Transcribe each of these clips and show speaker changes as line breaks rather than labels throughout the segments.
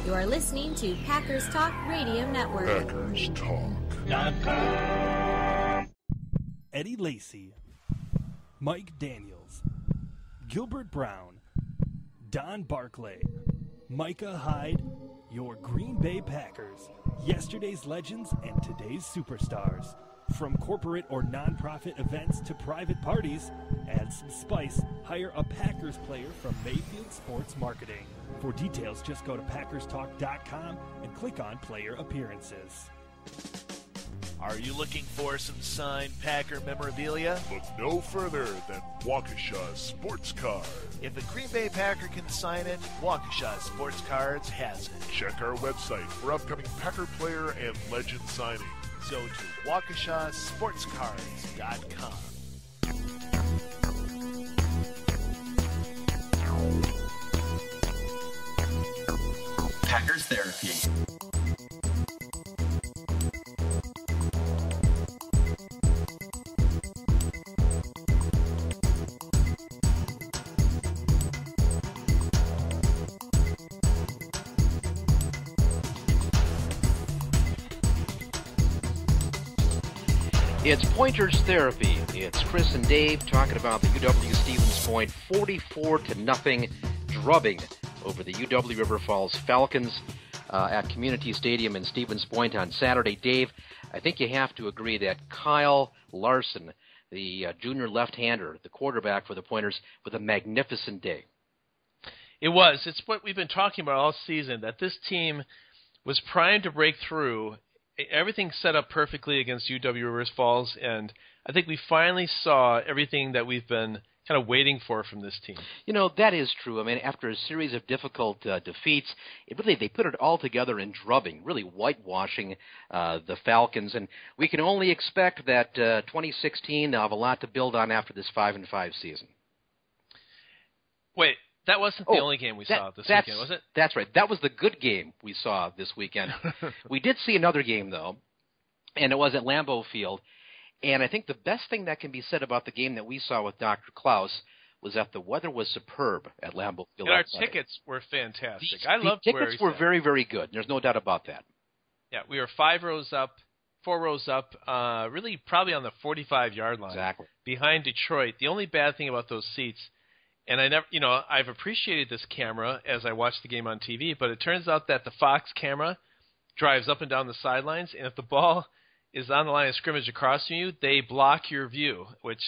You are listening to Packers Talk Radio Network.
Packers Talk.
Eddie Lacy, Mike Daniels, Gilbert Brown, Don Barclay, Micah Hyde, your Green Bay Packers, yesterday's legends and today's superstars. From corporate or nonprofit events to private parties, add some spice, hire a Packers player from Mayfield Sports Marketing. For details, just go to PackersTalk.com and click on Player Appearances.
Are you looking for some signed Packer memorabilia?
Look no further than Waukesha Sports Cards.
If a Green Bay Packer can sign it, Waukesha Sports Cards has it.
Check our website for upcoming Packer player and legend signings.
Go to WaukeshaSportsCards.com.
Packers Therapy.
It's Pointers Therapy. It's Chris and Dave talking about the UW Stevens Point 44-0 drubbing over the UW River Falls Falcons at Community Stadium in Stevens Point on Saturday. Dave, I think you have to agree that Kyle Larson, the junior left-hander, the quarterback for the Pointers, with a magnificent day.
It was. It's what we've been talking about all season, that this team was primed to break through. Everything set up perfectly against UW Rivers Falls, and I think we finally saw everything that we've been kind of waiting for from this team.
You know, that is true. I mean, after a series of difficult defeats, they put it all together in drubbing, really whitewashing the Falcons, and we can only expect that 2016, they'll have a lot to build on after this 5-5 season.
Wait. That wasn't the only game we saw this weekend, was it?
That's right. That was the good game we saw this weekend. We did see another game, though, and it was at Lambeau Field. And I think the best thing that can be said about the game that we saw with Dr. Klaus was that the weather was superb at Lambeau Field.
And our tickets were fantastic.
The tickets were very, very good. There's no doubt about that.
Yeah, we were 4 rows up, really probably on the 45-yard line.
Exactly.
Behind Detroit. The only bad thing about those seats, and I've appreciated this camera as I watched the game on TV, but it turns out that the Fox camera drives up and down the sidelines, and if the ball is on the line of scrimmage across from you, they block your view, which,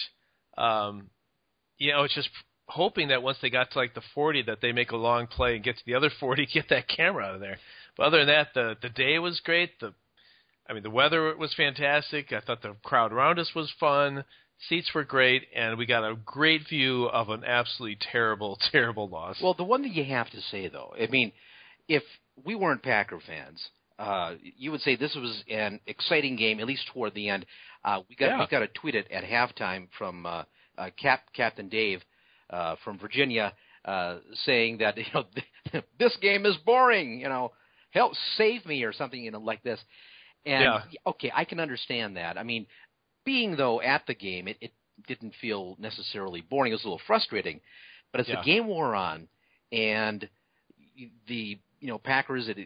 it's just hoping that once they got to like the 40 that they make a long play and get to the other 40, get that camera out of there. But other than that, the day was great. The weather was fantastic. I thought the crowd around us was fun. Seats were great, and we got a great view of an absolutely terrible, terrible loss.
Well, the one thing you have to say, though, I mean, if we weren't Packer fans, you would say this was an exciting game, at least toward the end. We got a tweet at halftime from Captain Dave from Virginia saying that this game is boring. Help save me or something like this. And okay, I can understand that. I mean, being, though, at the game, it didn't feel necessarily boring. It was a little frustrating. But as the game wore on and the Packers, it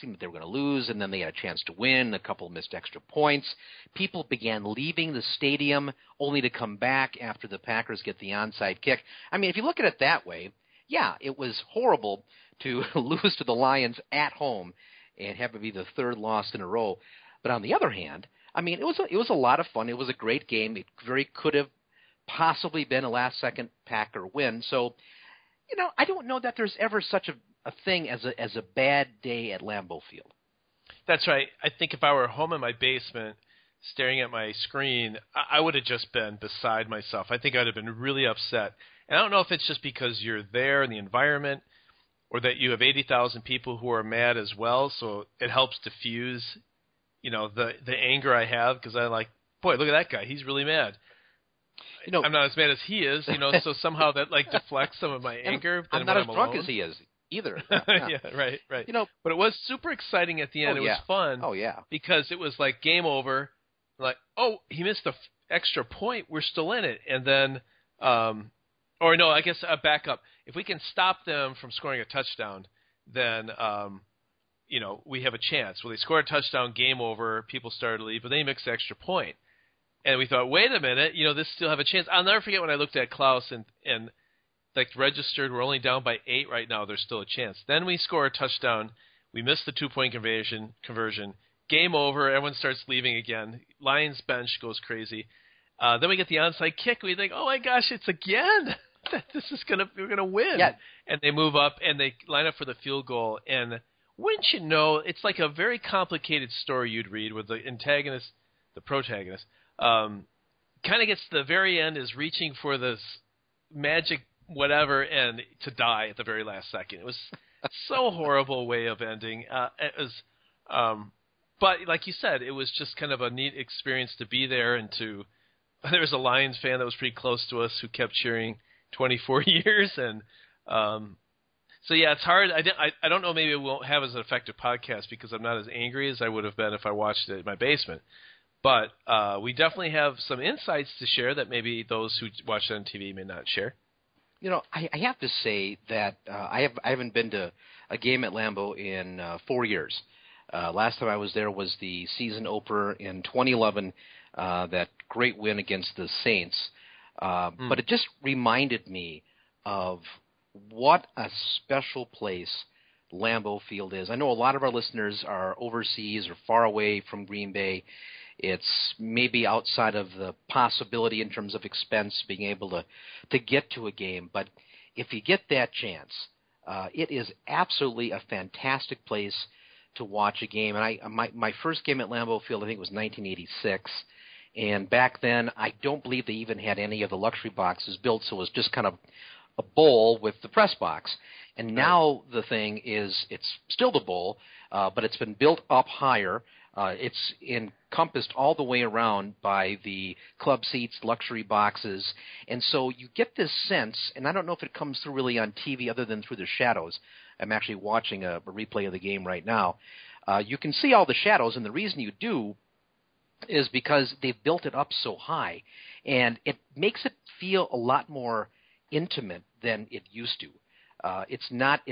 seemed that they were going to lose, and then they had a chance to win. A couple missed extra points. People began leaving the stadium only to come back after the Packers get the onside kick. I mean, if you look at it that way, yeah, it was horrible to lose to the Lions at home and have it be the third loss in a row. But on the other hand, I mean, it was a lot of fun. It was a great game. It very could have possibly been a last-second Packer win. So, I don't know that there's ever such a thing as a bad day at Lambeau Field.
That's right. I think if I were home in my basement staring at my screen, I would have just been beside myself. I think I'd have been really upset. And I don't know if it's just because you're there in the environment or that you have 80,000 people who are mad as well, so it helps diffuse the anger I have, because I'm like, boy, look at that guy. He's really mad. I'm not as mad as he is, so somehow that deflects some of my anger.
I'm not as drunk as he is either.
Yeah, right. But it was super exciting at the end. It was fun.
Oh, yeah.
Because it was like game over. Like, oh, he missed the extra point. We're still in it. And then, back up. If we can stop them from scoring a touchdown, then we have a chance. Well, they score a touchdown, game over, people started to leave, but then he makes the extra point. And we thought, wait a minute, this still have a chance. I'll never forget when I looked at Klaus and like registered, we're only down by 8 right now, there's still a chance. Then we score a touchdown, we miss the 2-point conversion, game over, everyone starts leaving again. Lions bench goes crazy. Then we get the onside kick, we think, oh my gosh, it's again. We're gonna win.
Yeah. And
they move up and they line up for the field goal, and wouldn't you know, it's like a very complicated story you'd read where the protagonist, kind of gets to the very end, is reaching for this magic whatever, and to die at the very last second. It was so horrible way of ending. But like you said, it was just kind of a neat experience to be there, and there was a Lions fan that was pretty close to us who kept cheering 24 years, and so yeah, it's hard. I don't know. Maybe it won't have as an effective podcast because I'm not as angry as I would have been if I watched it in my basement. But we definitely have some insights to share that maybe those who watch it on TV may not share.
I have to say that I haven't been to a game at Lambeau in 4 years. Last time I was there was the season opener in 2011, that great win against the Saints. But it just reminded me of what a special place Lambeau Field is. I know a lot of our listeners are overseas or far away from Green Bay. It's maybe outside of the possibility in terms of expense being able to get to a game. But if you get that chance, it is absolutely a fantastic place to watch a game. And my first game at Lambeau Field, I think, was 1986. And back then, I don't believe they even had any of the luxury boxes built, so it was just kind of a bowl with the press box. And now the thing is, it's still the bowl, but it's been built up higher. It's encompassed all the way around by the club seats, luxury boxes. And so you get this sense, and I don't know if it comes through really on TV other than through the shadows. I'm actually watching a replay of the game right now. You can see all the shadows, and the reason you do is because they've built it up so high. And it makes it feel a lot more intimate than it used to. It's not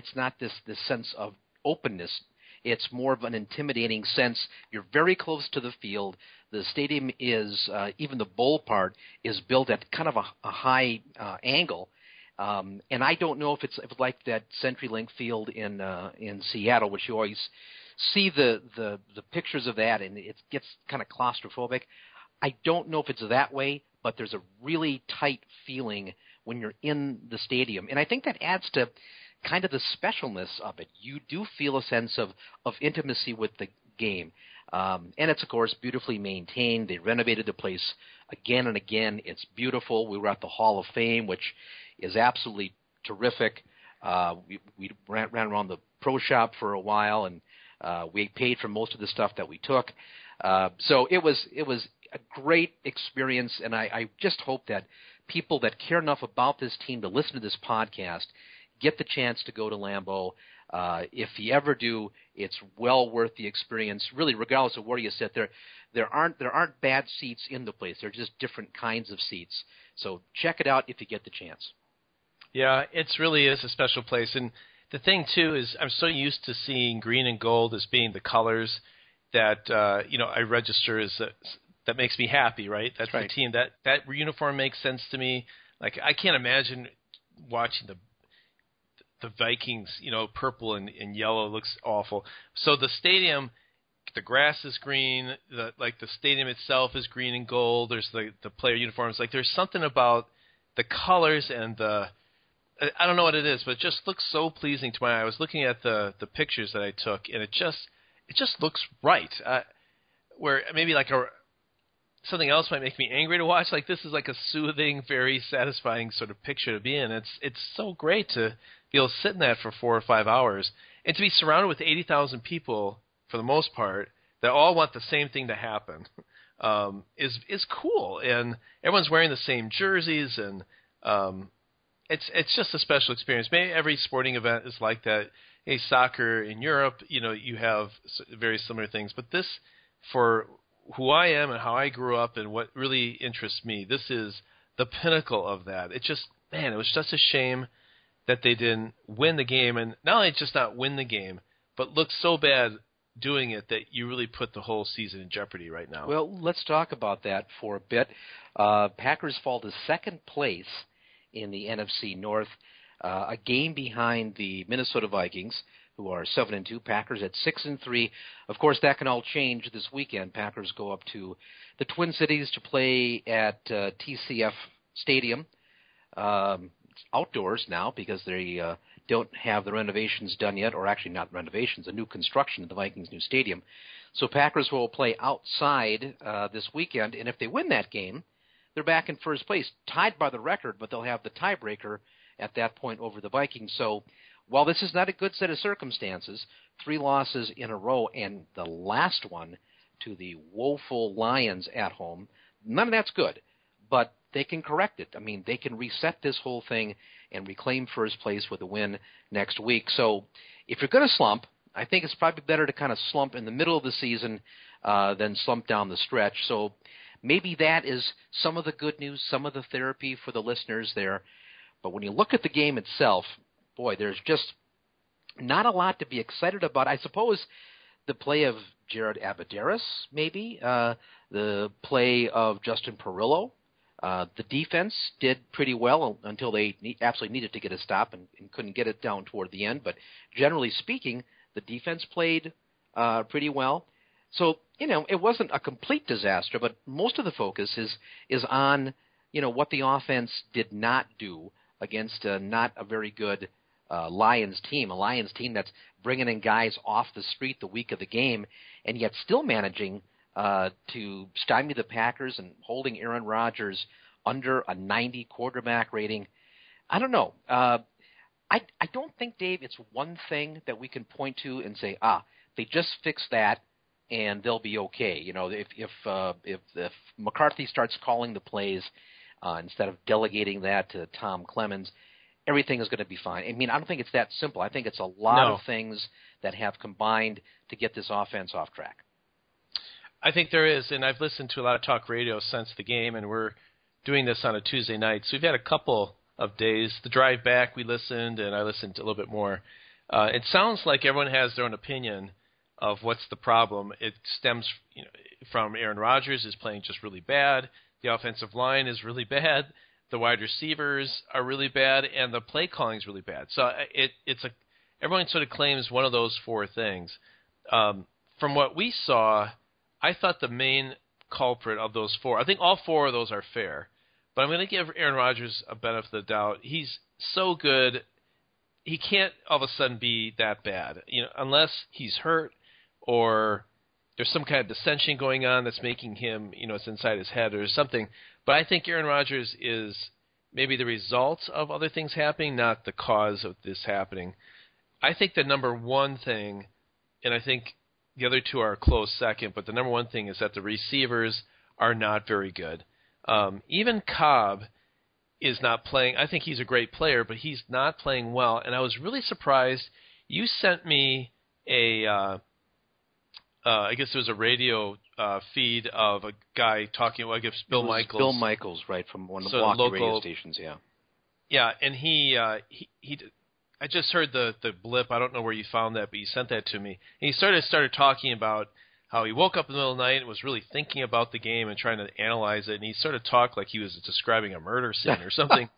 this sense of openness. It's more of an intimidating sense. You're very close to the field. The stadium is, even the bowl part, is built at kind of a high angle. And I don't know if it's like that CenturyLink Field in Seattle, which you always see the pictures of that, and it gets kind of claustrophobic. I don't know if it's that way, but there's a really tight feeling when you're in the stadium. And I think that adds to kind of the specialness of it. You do feel a sense of intimacy with the game. And it's, of course, beautifully maintained. They renovated the place again and again. It's beautiful. We were at the Hall of Fame, which is absolutely terrific. We ran around the pro shop for a while, and we paid for most of the stuff that we took. So it was a great experience, and I just hope that people that care enough about this team to listen to this podcast get the chance to go to Lambeau. If you ever do, it's well worth the experience. Really, regardless of where you sit, there aren't bad seats in the place. They're just different kinds of seats. So check it out if you get the chance.
Yeah, it really is a special place. And the thing too is, I'm so used to seeing green and gold as being the colors that I register as that makes me happy, right? That's right. The team. That uniform makes sense to me. Like, I can't imagine watching the Vikings, purple and yellow looks awful. So the stadium, the grass is green. The stadium itself is green and gold. There's the player uniforms. Like, there's something about the colors and I don't know what it is, but it just looks so pleasing to my eye. I was looking at the pictures that I took, and it just looks right. Where maybe something else might make me angry to watch. Like, this is like a soothing, very satisfying sort of picture to be in. It's so great to be able to sit in that for 4 or 5 hours and to be surrounded with 80,000 people for the most part that all want the same thing to happen. Is cool, and everyone's wearing the same jerseys, and it's just a special experience. Maybe every sporting event is like that. Hey, soccer in Europe, you have very similar things, but this, for who I am and how I grew up and what really interests me, this is the pinnacle of that. It was just a shame that they didn't win the game, and not only just not win the game, but look so bad doing it that you really put the whole season in jeopardy right now.
Well, let's talk about that for a bit. Packers fall to second place in the NFC North, a game behind the Minnesota Vikings, who are 7-2. Packers at 6-3. Of course, that can all change this weekend. Packers go up to the Twin Cities to play at TCF Stadium. It's outdoors now because they don't have the renovations done yet, or actually not renovations, a new construction of the Vikings' new stadium. So Packers will play outside this weekend, and if they win that game, they're back in first place, tied by the record, but they'll have the tiebreaker at that point over the Vikings. So while this is not a good set of circumstances, 3 losses in a row, and the last one to the woeful Lions at home, none of that's good, but they can correct it. I mean, they can reset this whole thing and reclaim first place with a win next week. So if you're going to slump, I think it's probably better to kind of slump in the middle of the season than slump down the stretch. So maybe that is some of the good news, some of the therapy for the listeners there. But when you look at the game itself, boy, there's just not a lot to be excited about. I suppose the play of Jared Abadaris, maybe, the play of Justin Perillo. The defense did pretty well until they absolutely needed to get a stop and couldn't get it down toward the end. But generally speaking, the defense played pretty well. So, it wasn't a complete disaster, but most of the focus is on, what the offense did not do against not a very good Lions team, a Lions team that's bringing in guys off the street the week of the game and yet still managing to stymie the Packers and holding Aaron Rodgers under a 90 quarterback rating. I don't know. I don't think, Dave, it's one thing that we can point to and say, they just fix that and they'll be okay. If McCarthy starts calling the plays instead of delegating that to Tom Clemens, everything is going to be fine. I mean, I don't think it's that simple. I think it's a lot of things that have combined to get this offense off track.
I think there is, and I've listened to a lot of talk radio since the game, and we're doing this on a Tuesday night. So we've had a couple of days. The drive back, we listened, and I listened a little bit more. It sounds like everyone has their own opinion of what's the problem. It stems from Aaron Rodgers is playing just really bad. The offensive line is really bad. The wide receivers are really bad, and the play calling is really bad. So everyone sort of claims one of those 4 things. From what we saw, I thought the main culprit of those 4, I think all 4 of those are fair, but I'm going to give Aaron Rodgers a benefit of the doubt. He's so good, he can't all of a sudden be that bad, unless he's hurt or there's some kind of dissension going on that's making him, it's inside his head or something. But I think Aaron Rodgers is maybe the result of other things happening, not the cause of this happening. I think the number one thing, and I think the other 2 are a close second, but the number one thing is that the receivers are not very good. Even Cobb is not playing. I think he's a great player, but he's not playing well. And I was really surprised. You sent me I guess it was a radio feed of a guy talking. Well, I guess Bill Michaels.
Bill Michaels, right, from one of the local radio stations. Yeah. Yeah,
and he I just heard the blip. I don't know where you found that, but you sent that to me. And he started talking about how he woke up in the middle of the night and was really thinking about the game and trying to analyze it. And he sort of talked like he was describing a murder scene or something.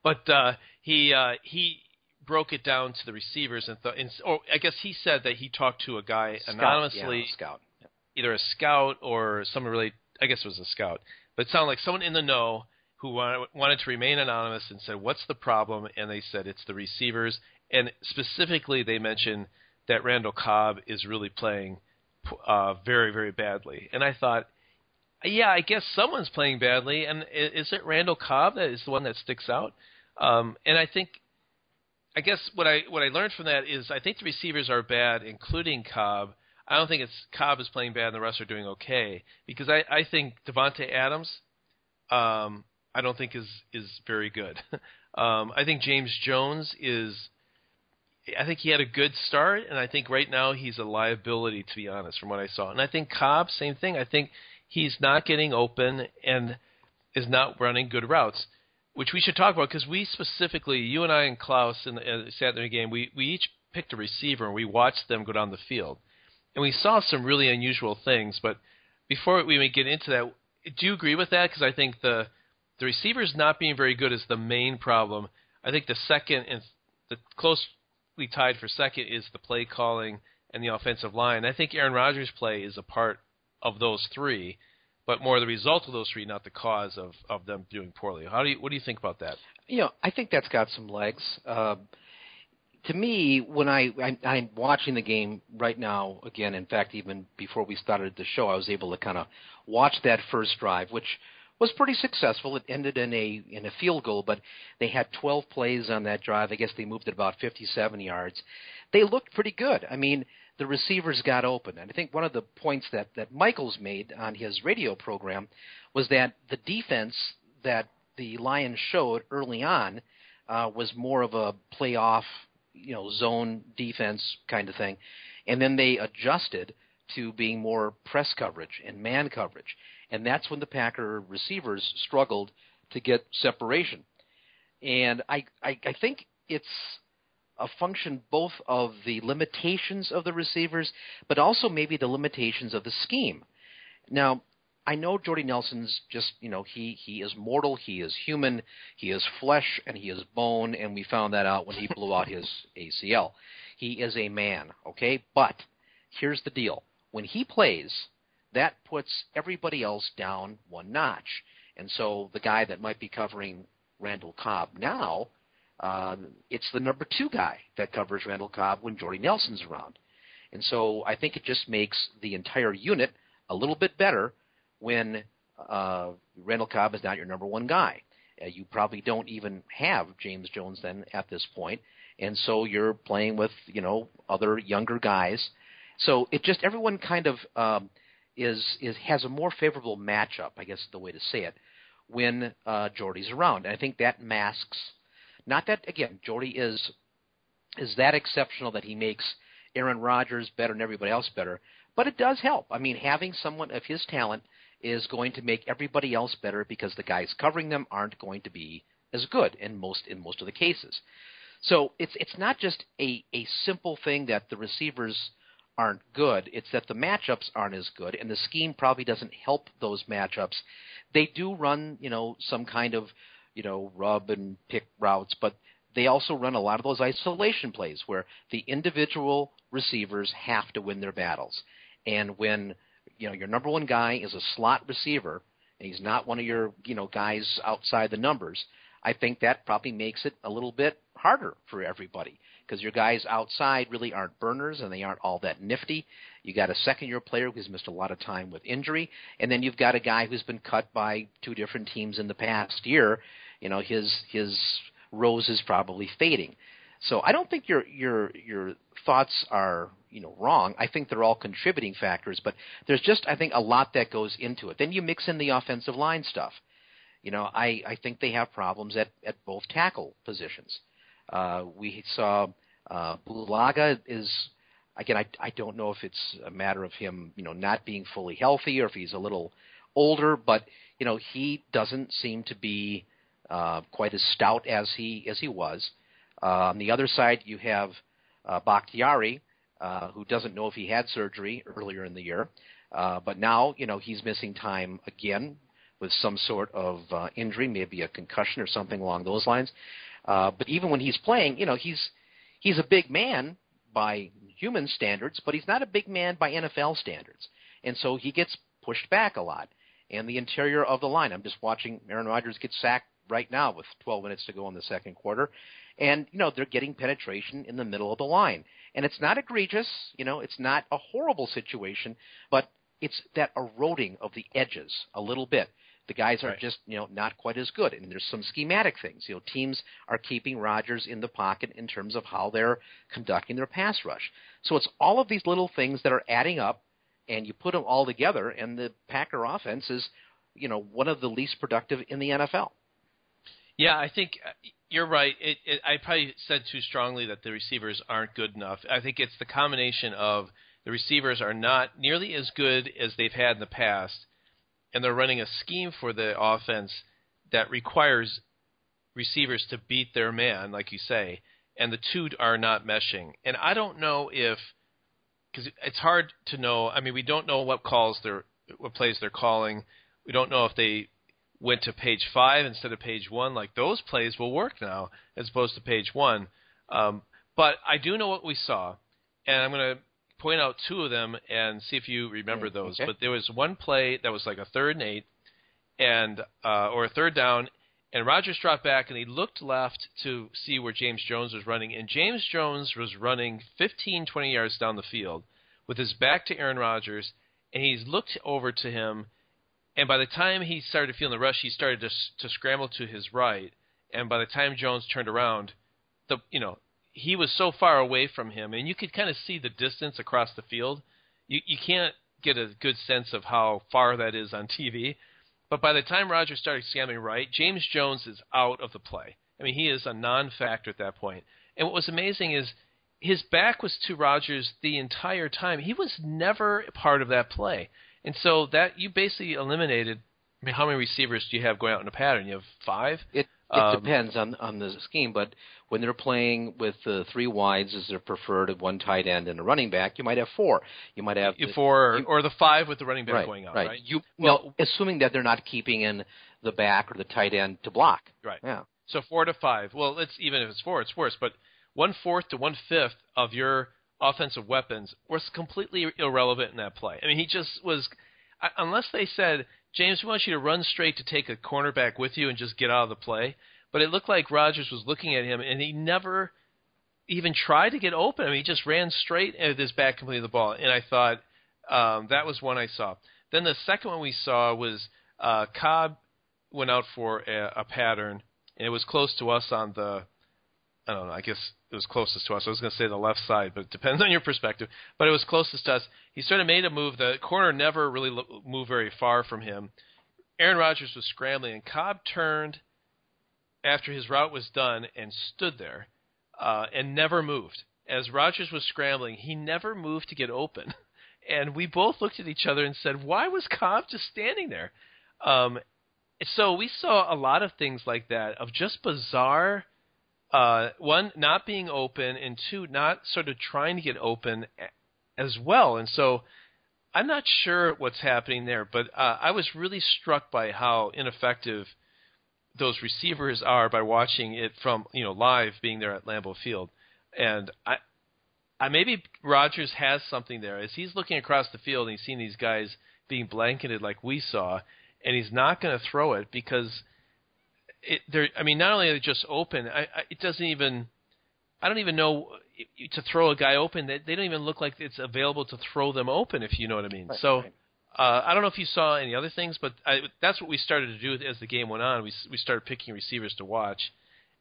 But he broke it down to the receivers and I guess he said that he talked to a guy anonymously,
scout. Yeah.
Either a scout or someone really. I guess it was a scout, but it sounded like someone in the know who wanted to remain anonymous and said, "What's the problem?" And they said it's the receivers, and specifically they mentioned that Randall Cobb is really playing very, very badly. And I thought, yeah, I guess someone's playing badly, and is it Randall Cobb that is the one that sticks out? And I guess what I learned from that is I think the receivers are bad, including Cobb. I don't think it's Cobb is playing bad and the rest are doing okay, because I think Devontae Adams I don't think is very good. I think James Jones I think he had a good start, and I think right now he's a liability, to be honest, from what I saw. And I think Cobb, same thing. I think he's not getting open and is not running good routes, which we should talk about because we specifically, you and I and Klaus, sat in the game, we each picked a receiver and we watched them go down the field. And we saw some really unusual things. But before we get into that, do you agree with that? Because I think the receivers not being very good is the main problem. I think the second and the closely tied for second is the play calling and the offensive line. I think Aaron Rodgers' play is a part of those three, but more the result of those three, not the cause of them doing poorly. What do you think about that?
I think that's got some legs. To me, when I'm watching the game right now, again, in fact, even before we started the show, I was able to kind of watch that first drive, which was pretty successful. It ended in a field goal, but they had 12 plays on that drive. I guess they moved it about 57 yards. They looked pretty good. I mean, the receivers got open. And I think one of the points that Michaels made on his radio program was that the defense that the Lions showed early on was more of a playoff, zone defense kind of thing. And then they adjusted to being more press coverage and man coverage. And that's when the Packer receivers struggled to get separation. And I think it's a function both of the limitations of the receivers, but also maybe the limitations of the scheme. Now, I know Jordy Nelson's just, he is mortal, he is human, he is flesh, and he is bone, and we found that out when he blew out his ACL. He is a man, okay? But here's the deal. When he plays, that puts everybody else down one notch. And so the guy that might be covering Randall Cobb now, it's the number 2 guy that covers Randall Cobb when Jordy Nelson's around. And so I think it just makes the entire unit a little bit better when Randall Cobb is not your number 1 guy. You probably don't even have James Jones then at this point. And so you're playing with, other younger guys. So it just, everyone kind of has a more favorable matchup, I guess is the way to say it, when Jordy's around. And I think that masks, not that, again, Jordy is that exceptional that he makes Aaron Rodgers better and everybody else better, but it does help. I mean, having someone of his talent is going to make everybody else better because the guys covering them aren't going to be as good in most of the cases. So it's not just a simple thing that the receivers aren't good. It's that the matchups aren't as good, and the scheme probably doesn't help those matchups. They do run, some kind of, rub and pick routes, but they also run a lot of those isolation plays where the individual receivers have to win their battles. And when, your number 1 guy is a slot receiver, and he's not one of your, guys outside the numbers, I think that probably makes it a little bit harder for everybody because your guys outside really aren't burners and they aren't all that nifty. You got a second-year player who's missed a lot of time with injury, and then you've got a guy who's been cut by 2 different teams in the past year. His rose is probably fading. So I don't think your thoughts are wrong. I think they're all contributing factors, but there's just, I think, a lot that goes into it. Then you mix in the offensive line stuff. I think they have problems at both tackle positions. We saw Bulaga is, again, I don't know if it's a matter of him, not being fully healthy or if he's a little older, but, he doesn't seem to be quite as stout as he was. On the other side, you have Bakhtiari, who doesn't know if he had surgery earlier in the year, but now, he's missing time again with some sort of injury, maybe a concussion or something along those lines. But even when he's playing, he's a big man by human standards, but he's not a big man by NFL standards. And so he gets pushed back a lot. And the interior of the line, I'm just watching Aaron Rodgers get sacked right now with 12 minutes to go in the second quarter. And, they're getting penetration in the middle of the line. And it's not egregious, it's not a horrible situation, but it's that eroding of the edges a little bit. The guys are just, not quite as good. And there's some schematic things. Teams are keeping Rodgers in the pocket in terms of how they're conducting their pass rush. So it's all of these little things that are adding up, and you put them all together, and the Packer offense is, one of the least productive in the NFL.
Yeah, I think you're right. I probably said too strongly that the receivers aren't good enough. I think it's the combination of the receivers are not nearly as good as they've had in the past, and they're running a scheme for the offense that requires receivers to beat their man, like you say, and the two are not meshing. And I don't know if, because it's hard to know. I mean, we don't know what plays they're calling. We don't know if they went to page 5 instead of page 1. Like, those plays will work now as opposed to page 1. But I do know what we saw, and I'm going to point out 2 of them and see if you remember those. Okay. But there was one play that was like a 3rd and 8, and or a 3rd down, and Rodgers dropped back, and he looked left to see where James Jones was running, and James Jones was running 15, 20 yards down the field with his back to Aaron Rodgers, and he's looked over to him, and by the time he started feeling the rush, he started to scramble to his right, and by the time Jones turned around, he was so far away from him, and you could kind of see the distance across the field. You can't get a good sense of how far that is on TV, but by the time Rodgers started scrambling right, James Jones is out of the play. I mean, he is a non-factor at that point. And what was amazing is his back was to Rodgers the entire time. He was never part of that play. And so that you basically eliminated, I mean, how many receivers do you have going out in a pattern? You have 5?
It depends on the scheme, but when they're playing with 3 wides as their preferred, 1 tight end and a running back, you might have 4. You might have
4 or the 5 with the running back going out, right?
Assuming that they're not keeping in the back or the tight end to block.
Right.
Yeah.
So 4 to 5. Well, even if it's 4, it's worse. But 1/4 to 1/5 of your offensive weapons was completely irrelevant in that play. I mean, he just was, unless they said, James, we want you to run straight to take a cornerback with you and just get out of the play. But it looked like Rodgers was looking at him, and he never even tried to get open. I mean, he just ran straight with his back completely to the ball. And I thought that was one I saw. Then the second one we saw was Cobb went out for a pattern, and it was close to us on the, I don't know, I guess it was closest to us. I was going to say the left side, but it depends on your perspective. But it was closest to us. He sort of made a move. The corner never really moved very far from him. Aaron Rodgers was scrambling, and Cobb turned after his route was done and stood there and never moved. As Rodgers was scrambling, he never moved to get open. And we both looked at each other and said, why was Cobb just standing there? So we saw a lot of things like that of just bizarre, 1, not being open, and 2, not sort of trying to get open as well. And so I'm not sure what's happening there, but I was really struck by how ineffective those receivers are by watching it from, live, being there at Lambeau Field. And I maybe Rodgers has something there. As he's looking across the field and he's seeing these guys being blanketed like we saw, and he's not going to throw it because not only are they just open, I don't even know to throw a guy open. They don't even look like it's available to throw them open, if you know what I mean. Right, so right. I don't know if you saw any other things, but that's what we started to do as the game went on. We started picking receivers to watch,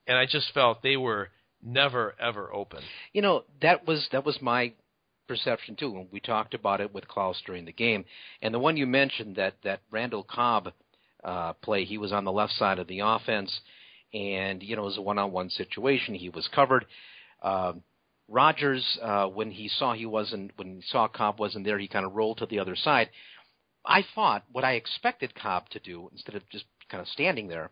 and I just felt they were never, ever open.
That was my perception, too, when we talked about it with Klaus during the game. And the one you mentioned, that Randall Cobb play, he was on the left side of the offense, and, it was a one-on-one situation. He was covered. Rodgers, when he saw Cobb wasn't there, he kind of rolled to the other side. I thought what I expected Cobb to do, instead of just kind of standing there,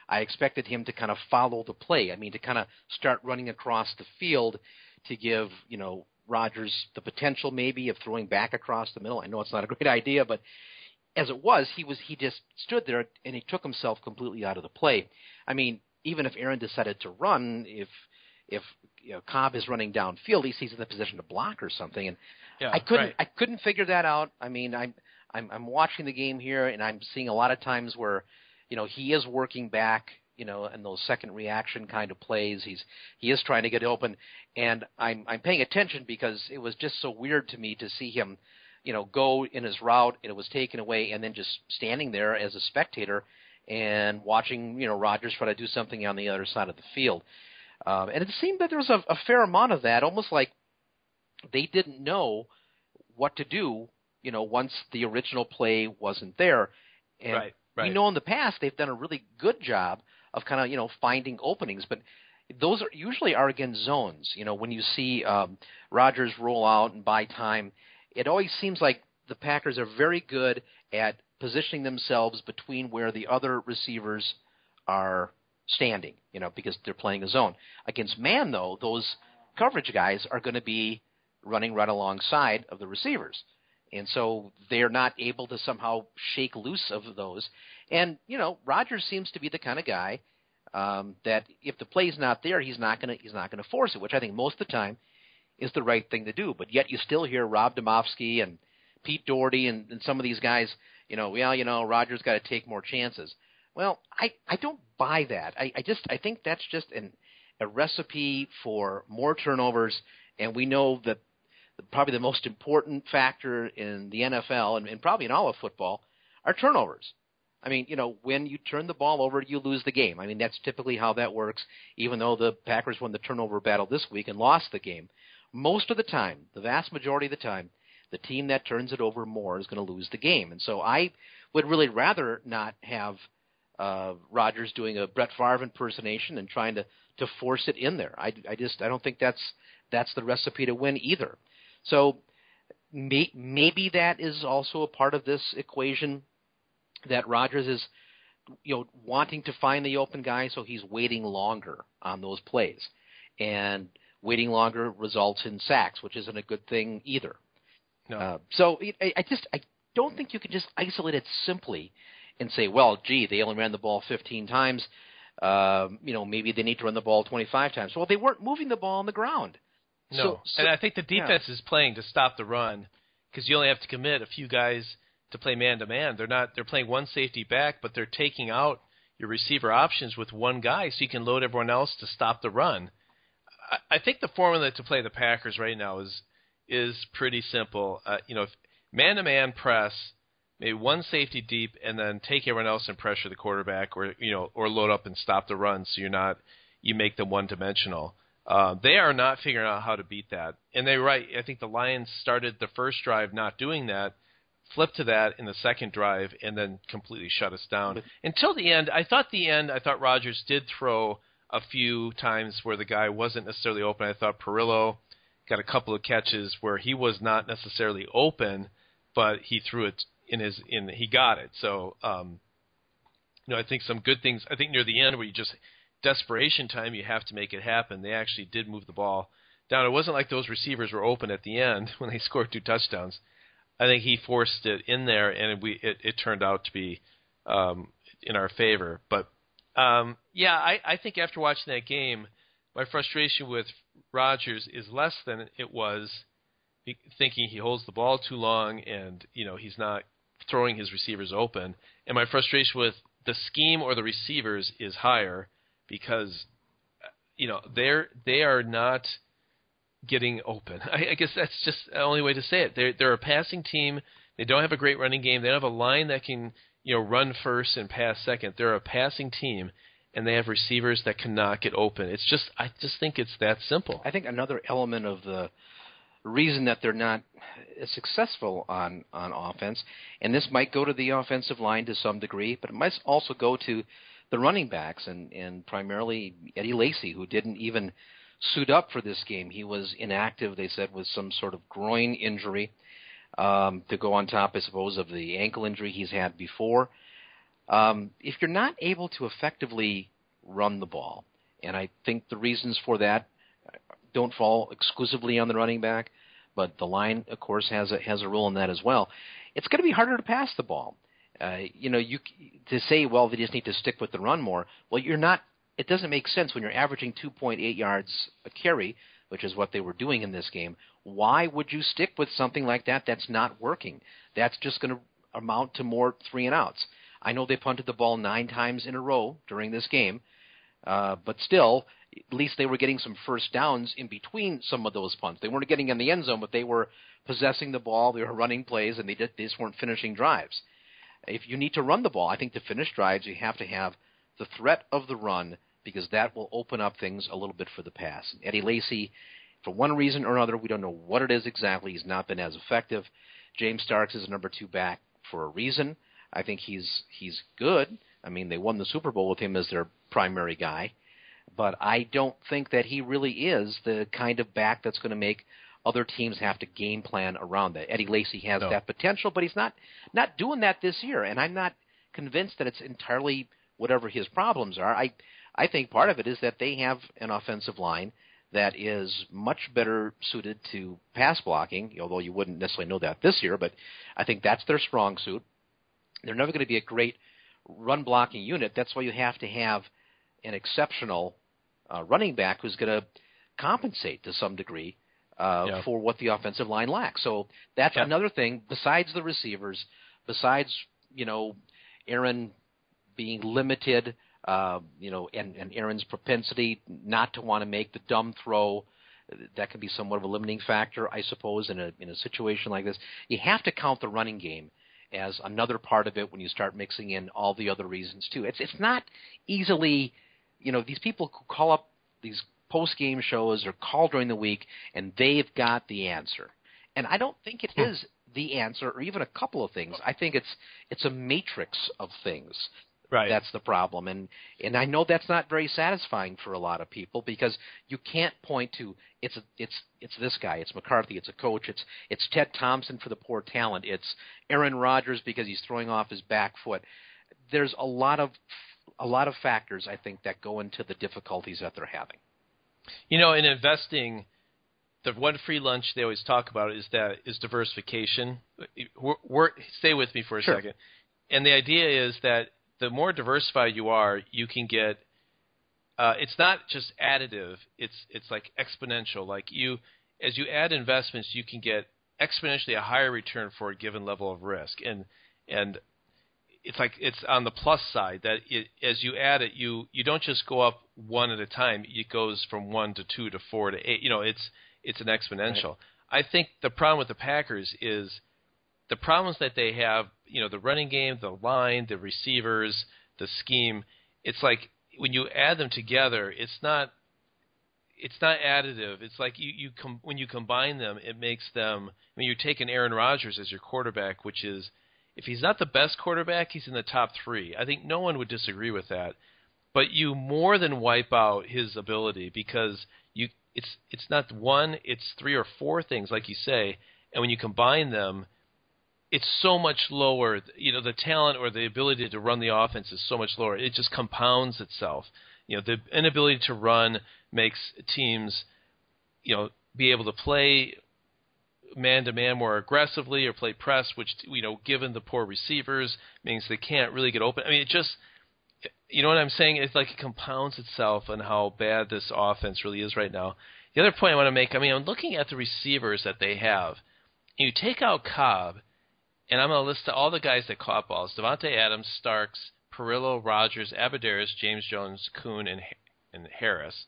I expected him to kind of follow the play. I mean, to kind of start running across the field to give, Rodgers the potential maybe of throwing back across the middle. I know it's not a great idea, but as it was, he just stood there and he took himself completely out of the play. I mean, even if Aaron decided to run, if Cobb is running downfield, at least he's in the position to block or something. And yeah, I couldn't figure that out. I mean, I'm watching the game here, and I'm seeing a lot of times where, he is working back, in those second reaction kind of plays. He is trying to get open, and I'm paying attention because it was just so weird to me to see him, go in his route, and it was taken away, and then just standing there as a spectator and watching, Rodgers try to do something on the other side of the field. And it seemed that there was a fair amount of that, almost like they didn't know what to do, once the original play wasn't there. And
right.
We know in the past they've done a really good job of kind of, finding openings, but those usually are against zones. When you see Rodgers roll out and buy time, it always seems like the Packers are very good at positioning themselves between where the other receivers are standing, because they're playing a zone. Against man, though, those coverage guys are going to be running right alongside of the receivers. And so they're not able to somehow shake loose of those. And, Rodgers seems to be the kind of guy that if the play's not there, he's not going to force it, which I think most of the time is the right thing to do. But yet you still hear Rob Domofsky and Pete Doherty and some of these guys, Rodgers got to take more chances. Well, I don't buy that. I think that's just a recipe for more turnovers, and we know that probably the most important factor in the NFL and probably in all of football are turnovers. I mean, when you turn the ball over, you lose the game. I mean, that's typically how that works, even though the Packers won the turnover battle this week and lost the game. Most of the time, the vast majority of the time, the team that turns it over more is going to lose the game. And so I would really rather not have Rodgers doing a Brett Favre impersonation and trying to force it in there. I don't think that's the recipe to win either. So maybe that is also a part of this equation, that Rodgers is wanting to find the open guy, so he's waiting longer on those plays. And waiting longer results in sacks, which isn't a good thing either. No. So I don't think you can just isolate it simply and say, well, gee, they only ran the ball 15 times. Maybe they need to run the ball 25 times. Well, they weren't moving the ball on the ground.
No, and I think the defense is playing to stop the run, because you only have to commit a few guys to play man-to-man. They're playing one safety back, but they're taking out your receiver options with one guy so you can load everyone else to stop the run. I think the formula to play the Packers right now is pretty simple. If man-to-man press, maybe one safety deep, and then take everyone else and pressure the quarterback, or load up and stop the run so you make them one-dimensional. They are not figuring out how to beat that. And they're right. I think the Lions started the first drive not doing that, flipped to that in the second drive, and then completely shut us down. Until the end, I thought Rodgers did throw a few times where the guy wasn't necessarily open. I thought Perillo got a couple of catches where he was not necessarily open, but he threw it he got it. So, I think some good things. I think near the end where you just desperation time, you have to make it happen. They actually did move the ball down. It wasn't like those receivers were open at the end when they scored 2 touchdowns. I think he forced it in there, and it turned out to be in our favor. But I think after watching that game, my frustration with Rodgers is less than it was thinking he holds the ball too long and he's not throwing his receivers open. And my frustration with the scheme or the receivers is higher because they are not getting open. I guess that's just the only way to say it. They're a passing team. They don't have a great running game. They don't have a line that can run first and pass second. They're a passing team, and they have receivers that cannot get open. I just think it's that simple.
I think another element of the reason that they're not as successful on offense, and this might go to the offensive line to some degree, but it might also go to the running backs and primarily Eddie Lacy, who didn't even suit up for this game. He was inactive, they said, with some sort of groin injury to go on top, I suppose, of the ankle injury he's had before. If you're not able to effectively run the ball, and I think the reasons for that don't fall exclusively on the running back, but the line, of course, has a role in that as well. It's going to be harder to pass the ball. To say, well, they just need to stick with the run more. Well, you're not. It doesn't make sense when you're averaging 2.8 yards a carry, which is what they were doing in this game. Why would you stick with something like that that's not working? That's just going to amount to more 3-and-outs. I know they punted the ball 9 times in a row during this game, but still, at least they were getting some first downs in between some of those punts. They weren't getting in the end zone, but they were possessing the ball, they were running plays, and they just weren't finishing drives. If you need to run the ball, I think to finish drives, you have to have the threat of the run, because that will open up things a little bit for the pass. Eddie Lacy, for one reason or another, we don't know what it is exactly, he's not been as effective. James Starks is a number 2 back for a reason. I think he's good. I mean, they won the Super Bowl with him as their primary guy. But I don't think that he really is the kind of back that's going to make other teams have to game plan around that. Eddie Lacy has that potential, but he's not doing that this year. And I'm not convinced that it's entirely whatever his problems are. I think part of it is that they have an offensive line that is much better suited to pass blocking, although you wouldn't necessarily know that this year, but I think that's their strong suit. They're never going to be a great run-blocking unit. That's why you have to have an exceptional running back who's going to compensate to some degree for what the offensive line lacks. So that's another thing, besides the receivers, besides, Aaron being limited, and Aaron's propensity not to want to make the dumb throw. That could be somewhat of a limiting factor, I suppose, in a situation like this. You have to count the running game as another part of it when you start mixing in all the other reasons too. It's not easily, these people who call up these post-game shows or call during the week and they've got the answer. And I don't think it is the answer or even a couple of things. I think it's a matrix of things.
Right.
That's the problem. And I know that's not very satisfying for a lot of people because you can't point to it's this guy, it's McCarthy, it's a coach, it's Ted Thompson for the poor talent, it's Aaron Rodgers because he's throwing off his back foot. There's a lot of factors, I think, that go into the difficulties that they're having.
In investing, the one free lunch they always talk about is diversification. Stay with me for a second. And the idea is that the more diversified you are, you can get. It's not just additive; it's like exponential. Like as you add investments, you can get exponentially a higher return for a given level of risk. And it's like it's on the plus side that as you add it, you don't just go up one at a time. It goes from 1 to 2 to 4 to 8. It's an exponential. Right. I think the problem with the Packers is the problems that they have, the running game, the line, the receivers, the scheme, it's like when you add them together, it's not additive. It's like when you combine them, it makes them – you're taking Aaron Rodgers as your quarterback, which is – if he's not the best quarterback, he's in the top 3. I think no one would disagree with that. But you more than wipe out his ability because it's not one, it's 3 or 4 things, like you say, and when you combine them – it's so much lower. The talent or the ability to run the offense is so much lower. It just compounds itself. The inability to run makes teams, be able to play man-to-man more aggressively or play press, which, given the poor receivers, means they can't really get open. It just, what I'm saying? It's like it compounds itself on how bad this offense really is right now. The other point I want to make, I'm looking at the receivers that they have. You take out Cobb, and I'm going to list all the guys that caught balls: Davante Adams, Starks, Perillo, Rogers, Abadaris, James Jones, Kuhn, and Harris.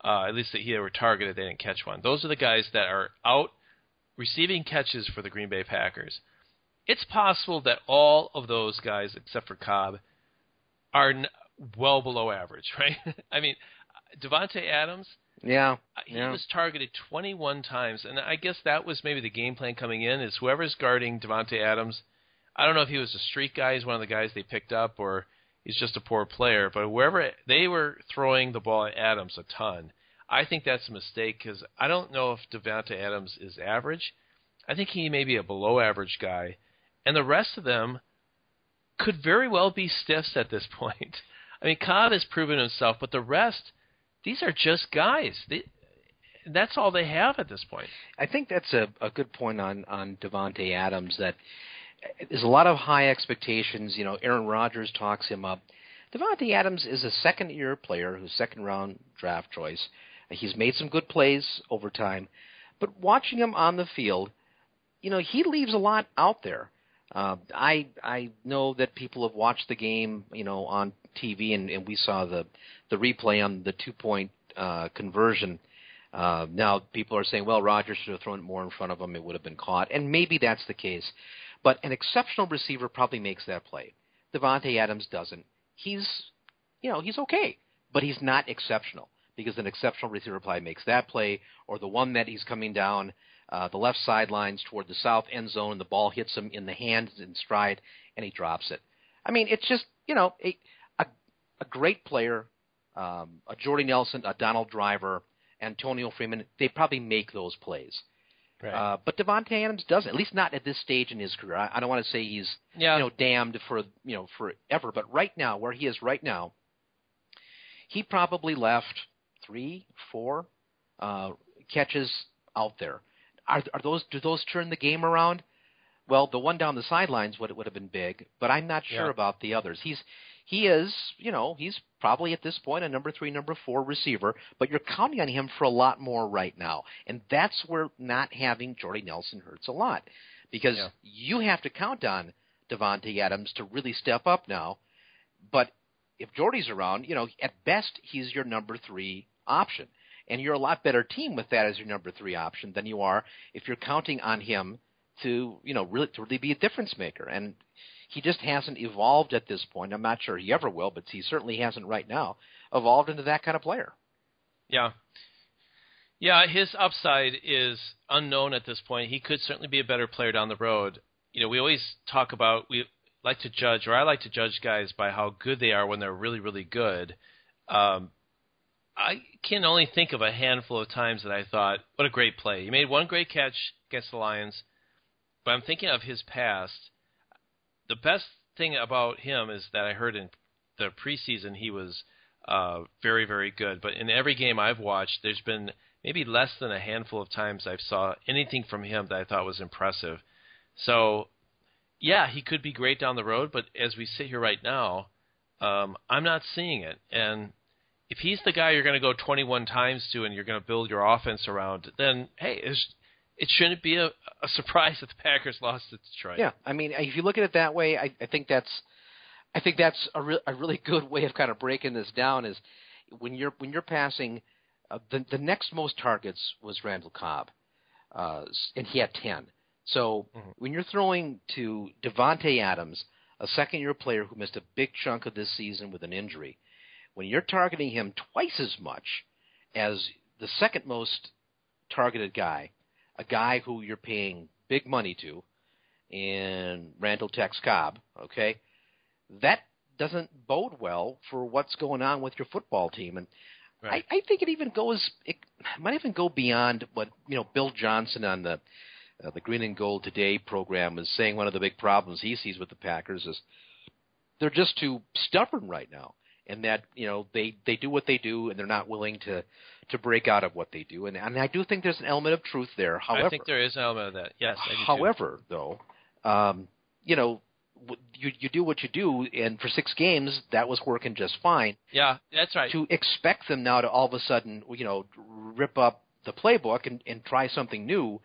At least that they were targeted. They didn't catch one. Those are the guys that are out receiving catches for the Green Bay Packers. It's possible that all of those guys, except for Cobb, are well below average, right? Davante Adams, he was targeted 21 times, and I guess that was maybe the game plan coming in, is whoever's guarding Davante Adams, I don't know if he was a street guy, he's one of the guys they picked up, or he's just a poor player, but whoever, they were throwing the ball at Adams a ton. I think that's a mistake because I don't know if Davante Adams is average. I think he may be a below average guy, and the rest of them could very well be stiffs at this point. Cobb has proven himself, but the rest, these are just guys. That's all they have at this point. I
think that's a good point on Davante Adams, that there's a lot of high expectations. Aaron Rodgers talks him up. Davante Adams is a second-year player who's second-round draft choice. He's made some good plays over time. But watching him on the field, he leaves a lot out there. I know that people have watched the game, on TV, and we saw the replay on the 2-point conversion. Now people are saying, well, Rodgers should have thrown it more in front of him. It would have been caught. And maybe that's the case. But an exceptional receiver probably makes that play. Davante Adams doesn't. He's okay, but he's not exceptional, because an exceptional receiver probably makes that play, or the one that he's coming down the left sidelines toward the south end zone, and the ball hits him in the hands in stride, and he drops it. It's just, a great player, a Jordy Nelson, a Donald Driver, Antonio Freeman, they probably make those plays. Right. But Davante Adams doesn't, at least not at this stage in his career. I don't want to say he's damned for forever, but right now, where he is right now, he probably left 3, 4 catches out there. Do those turn the game around? Well, the one down the sidelines would have been big, but I'm not sure about the others. He is, he's probably at this point a number 3, number 4 receiver, but you're counting on him for a lot more right now. And that's where not having Jordy Nelson hurts a lot, because you have to count on Davante Adams to really step up now. But if Jordy's around, at best he's your number 3 option. And you're a lot better team with that as your number 3 option than you are if you're counting on him to really be a difference maker. And he just hasn't evolved at this point. I'm not sure he ever will, but he certainly hasn't right now evolved into that kind of player.
Yeah. Yeah, his upside is unknown at this point. He could certainly be a better player down the road. We always talk about, I like to judge guys by how good they are when they're really, really good. I can only think of a handful of times that I thought, what a great play. He made one great catch against the Lions, but I'm thinking of his past. The best thing about him is that I heard in the preseason he was very, very good. But in every game I've watched, there's been maybe less than a handful of times I've saw anything from him that I thought was impressive. So, yeah, he could be great down the road, but as we sit here right now, I'm not seeing it. And if he's the guy you're going to go 21 times to and you're going to build your offense around, then, hey, it shouldn't be a surprise that the Packers lost to Detroit.
Yeah, I mean, if you look at it that way, I think that's a really good way of kind of breaking this down. Is when you're passing, the next most targets was Randall Cobb, and he had 10. So when you're throwing to Davante Adams, a second-year player who missed a big chunk of this season with an injury, when you're targeting him twice as much as the second most targeted guy, a guy who you're paying big money to, in Randall Tex Cobb, okay, that doesn't bode well for what's going on with your football team. And right. I think it might even go beyond what Bill Johnson on the Green and Gold Today program was saying. One of the big problems he sees with the Packers is they're just too stubborn right now, and that they do what they do, and they're not willing to break out of what they do. And I do think there's an element of truth there. However,
I think there is an element of that. Yes. I do
however, though, you do what you do, and for 6 games that was working just fine.
Yeah, that's right.
To expect them now to all of a sudden, rip up the playbook and try something new,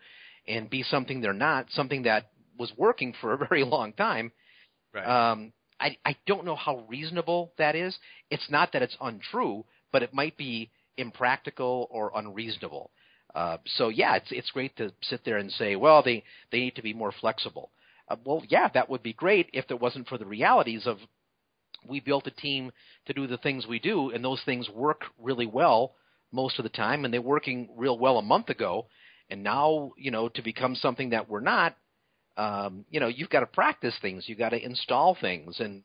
and be something they're not, something that was working for a very long time.
Right.
I don't know how reasonable that is. It's not that it's untrue, but it might be impractical or unreasonable. So yeah, it's great to sit there and say, well, they need to be more flexible. Well, yeah, that would be great if it wasn't for the realities of we built a team to do the things we do, and those things work really well most of the time, and they're working real well a month ago. And now, to become something that we're not, you've got to practice things, you've got to install things, and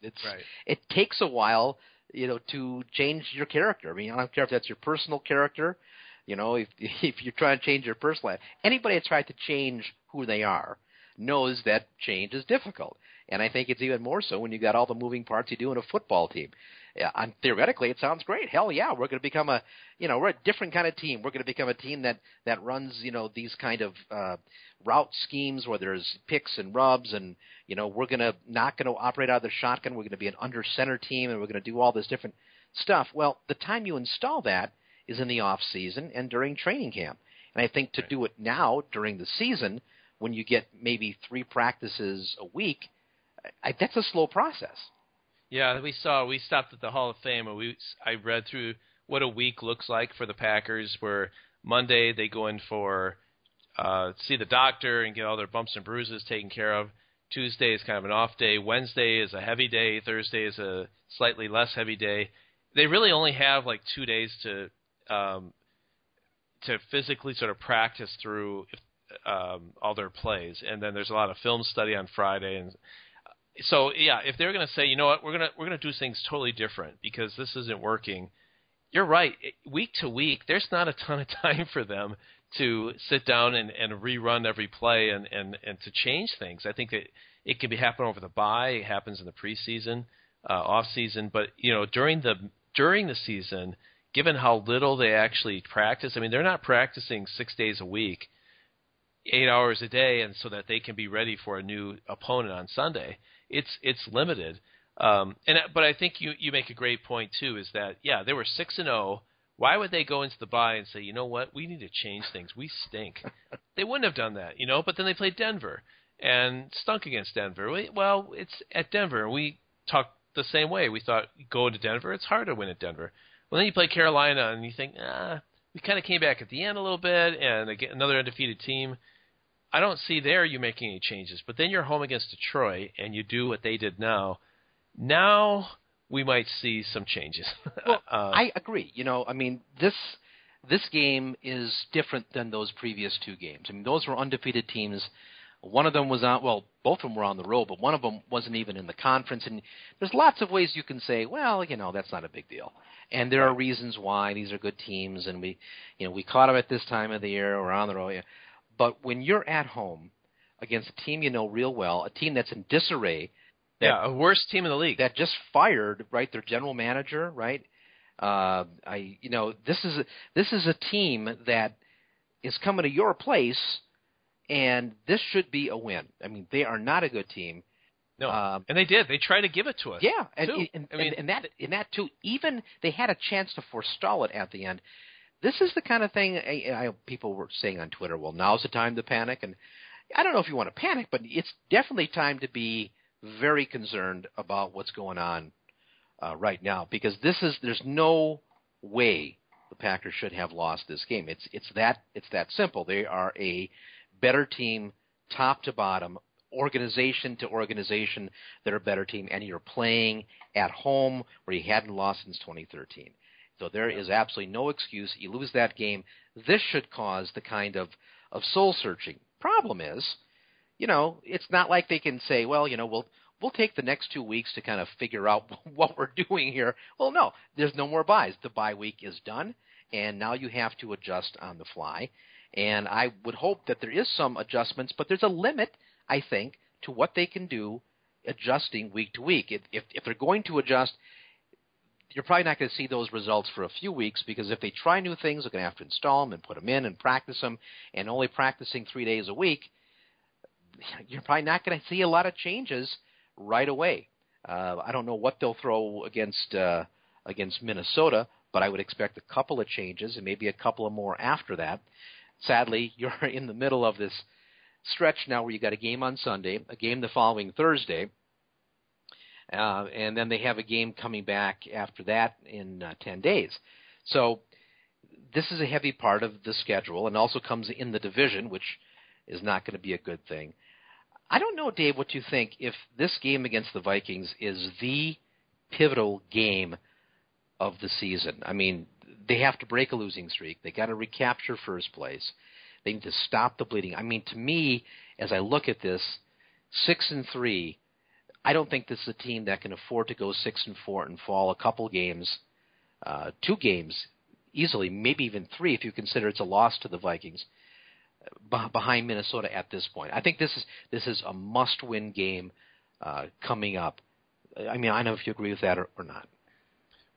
it takes a while, to change your character. I mean, I don't care if that's your personal character, if you're trying to change your personal life. Anybody that's tried to change who they are knows that change is difficult. And I think it's even more so when you got all the moving parts you do in a football team. And theoretically, it sounds great. Hell yeah, we're going to become we're a different kind of team. We're going to become a team that runs, these kind of route schemes where there's picks and rubs, and we're not going to operate out of the shotgun. We're going to be an under center team, and we're going to do all this different stuff. Well, the time you install that is in the off season and during training camp. And I think to do it now during the season, when you get maybe 3 practices a week, that's a slow process.
Yeah, we stopped at the Hall of Fame, and I read through what a week looks like for the Packers, where Monday they go in for see the doctor and get all their bumps and bruises taken care of. Tuesday is kind of an off day. Wednesday is a heavy day. Thursday is a slightly less heavy day. They really only have like 2 days to physically sort of practice through all their plays, and then there's a lot of film study on Friday. And so, yeah, if they're going to say, you know what, we're going to do things totally different because this isn't working, you're right. Week to week, there's not a ton of time for them to sit down and rerun every play and to change things. I think that it can be happening over the bye. It happens in the preseason, off season. But, during the during the season, given how little they actually practice. I mean, they're not practicing 6 days a week, 8 hours a day, and so that they can be ready for a new opponent on Sunday. It's limited. But I think you make a great point too. Is that they were 6-0. Why would they go into the bye and say, you know what, we need to change things? We stink. They wouldn't have done that, But then they played Denver and stunk against Denver. Well, it's at Denver. We talked the same way. We thought, go to Denver, it's hard to win at Denver. Well, then you play Carolina, and you think, we kind of came back at the end a little bit, and again, another undefeated team. I don't see there you making any changes. But then you're home against Detroit, and you do what they did now. Now we might see some changes.
Well, I agree. This game is different than those previous two games. I mean, those were undefeated teams. One of them was on, well, both of them were on the road, but one of them wasn't even in the conference. And there's lots of ways you can say, well, that's not a big deal. And there are reasons why these are good teams, and we caught them at this time of the year, we're on the road. But when you're at home against a team you know real well, a team that's in disarray,
a worst team in the league
that just fired their general manager, right? This is a team that is coming to your place, and this should be a win. I mean, they are not a good team.
No, and they did. They tried to give it to us.
Yeah, and that too. Even they had a chance to forestall it at the end. This is the kind of thing people were saying on Twitter. Well, now's the time to panic, and I don't know if you want to panic, but it's definitely time to be very concerned about what's going on right now, because there's no way the Packers should have lost this game. It's that simple. They are a better team, top to bottom, organization to organization. They're a better team, and you're playing at home where you hadn't lost since 2013. So there is absolutely no excuse. You lose that game. This should cause the kind of soul searching. Problem is, it's not like they can say, well, we'll take the next 2 weeks to kind of figure out what we're doing here. Well, no, there's no more buys. The bye week is done, and now you have to adjust on the fly. And I would hope that there is some adjustments, but there's a limit, I think, to what they can do adjusting week to week. If they're going to adjust, you're probably not going to see those results for a few weeks, because if they try new things, they're going to have to install them and put them in and practice them, and only practicing 3 days a week, you're probably not going to see a lot of changes right away. I don't know what they'll throw against Minnesota, but I would expect a couple of changes and maybe a couple of more after that. Sadly, you're in the middle of this stretch now where you got a game on Sunday, a game the following Thursday, and then they have a game coming back after that in 10 days. So this is a heavy part of the schedule, and also comes in the division, which is not going to be a good thing. I don't know, Dave, what you think, if this game against the Vikings is the pivotal game of the season. I mean, they have to break a losing streak. They got to recapture first place. They need to stop the bleeding. I mean, to me, as I look at this, 6-3, I don't think this is a team that can afford to go 6-4 and fall a couple games, 2 games easily, maybe even 3 if you consider it's a loss to the Vikings, behind Minnesota at this point. I think this is a must-win game coming up. I mean, I don't know if you agree with that or not.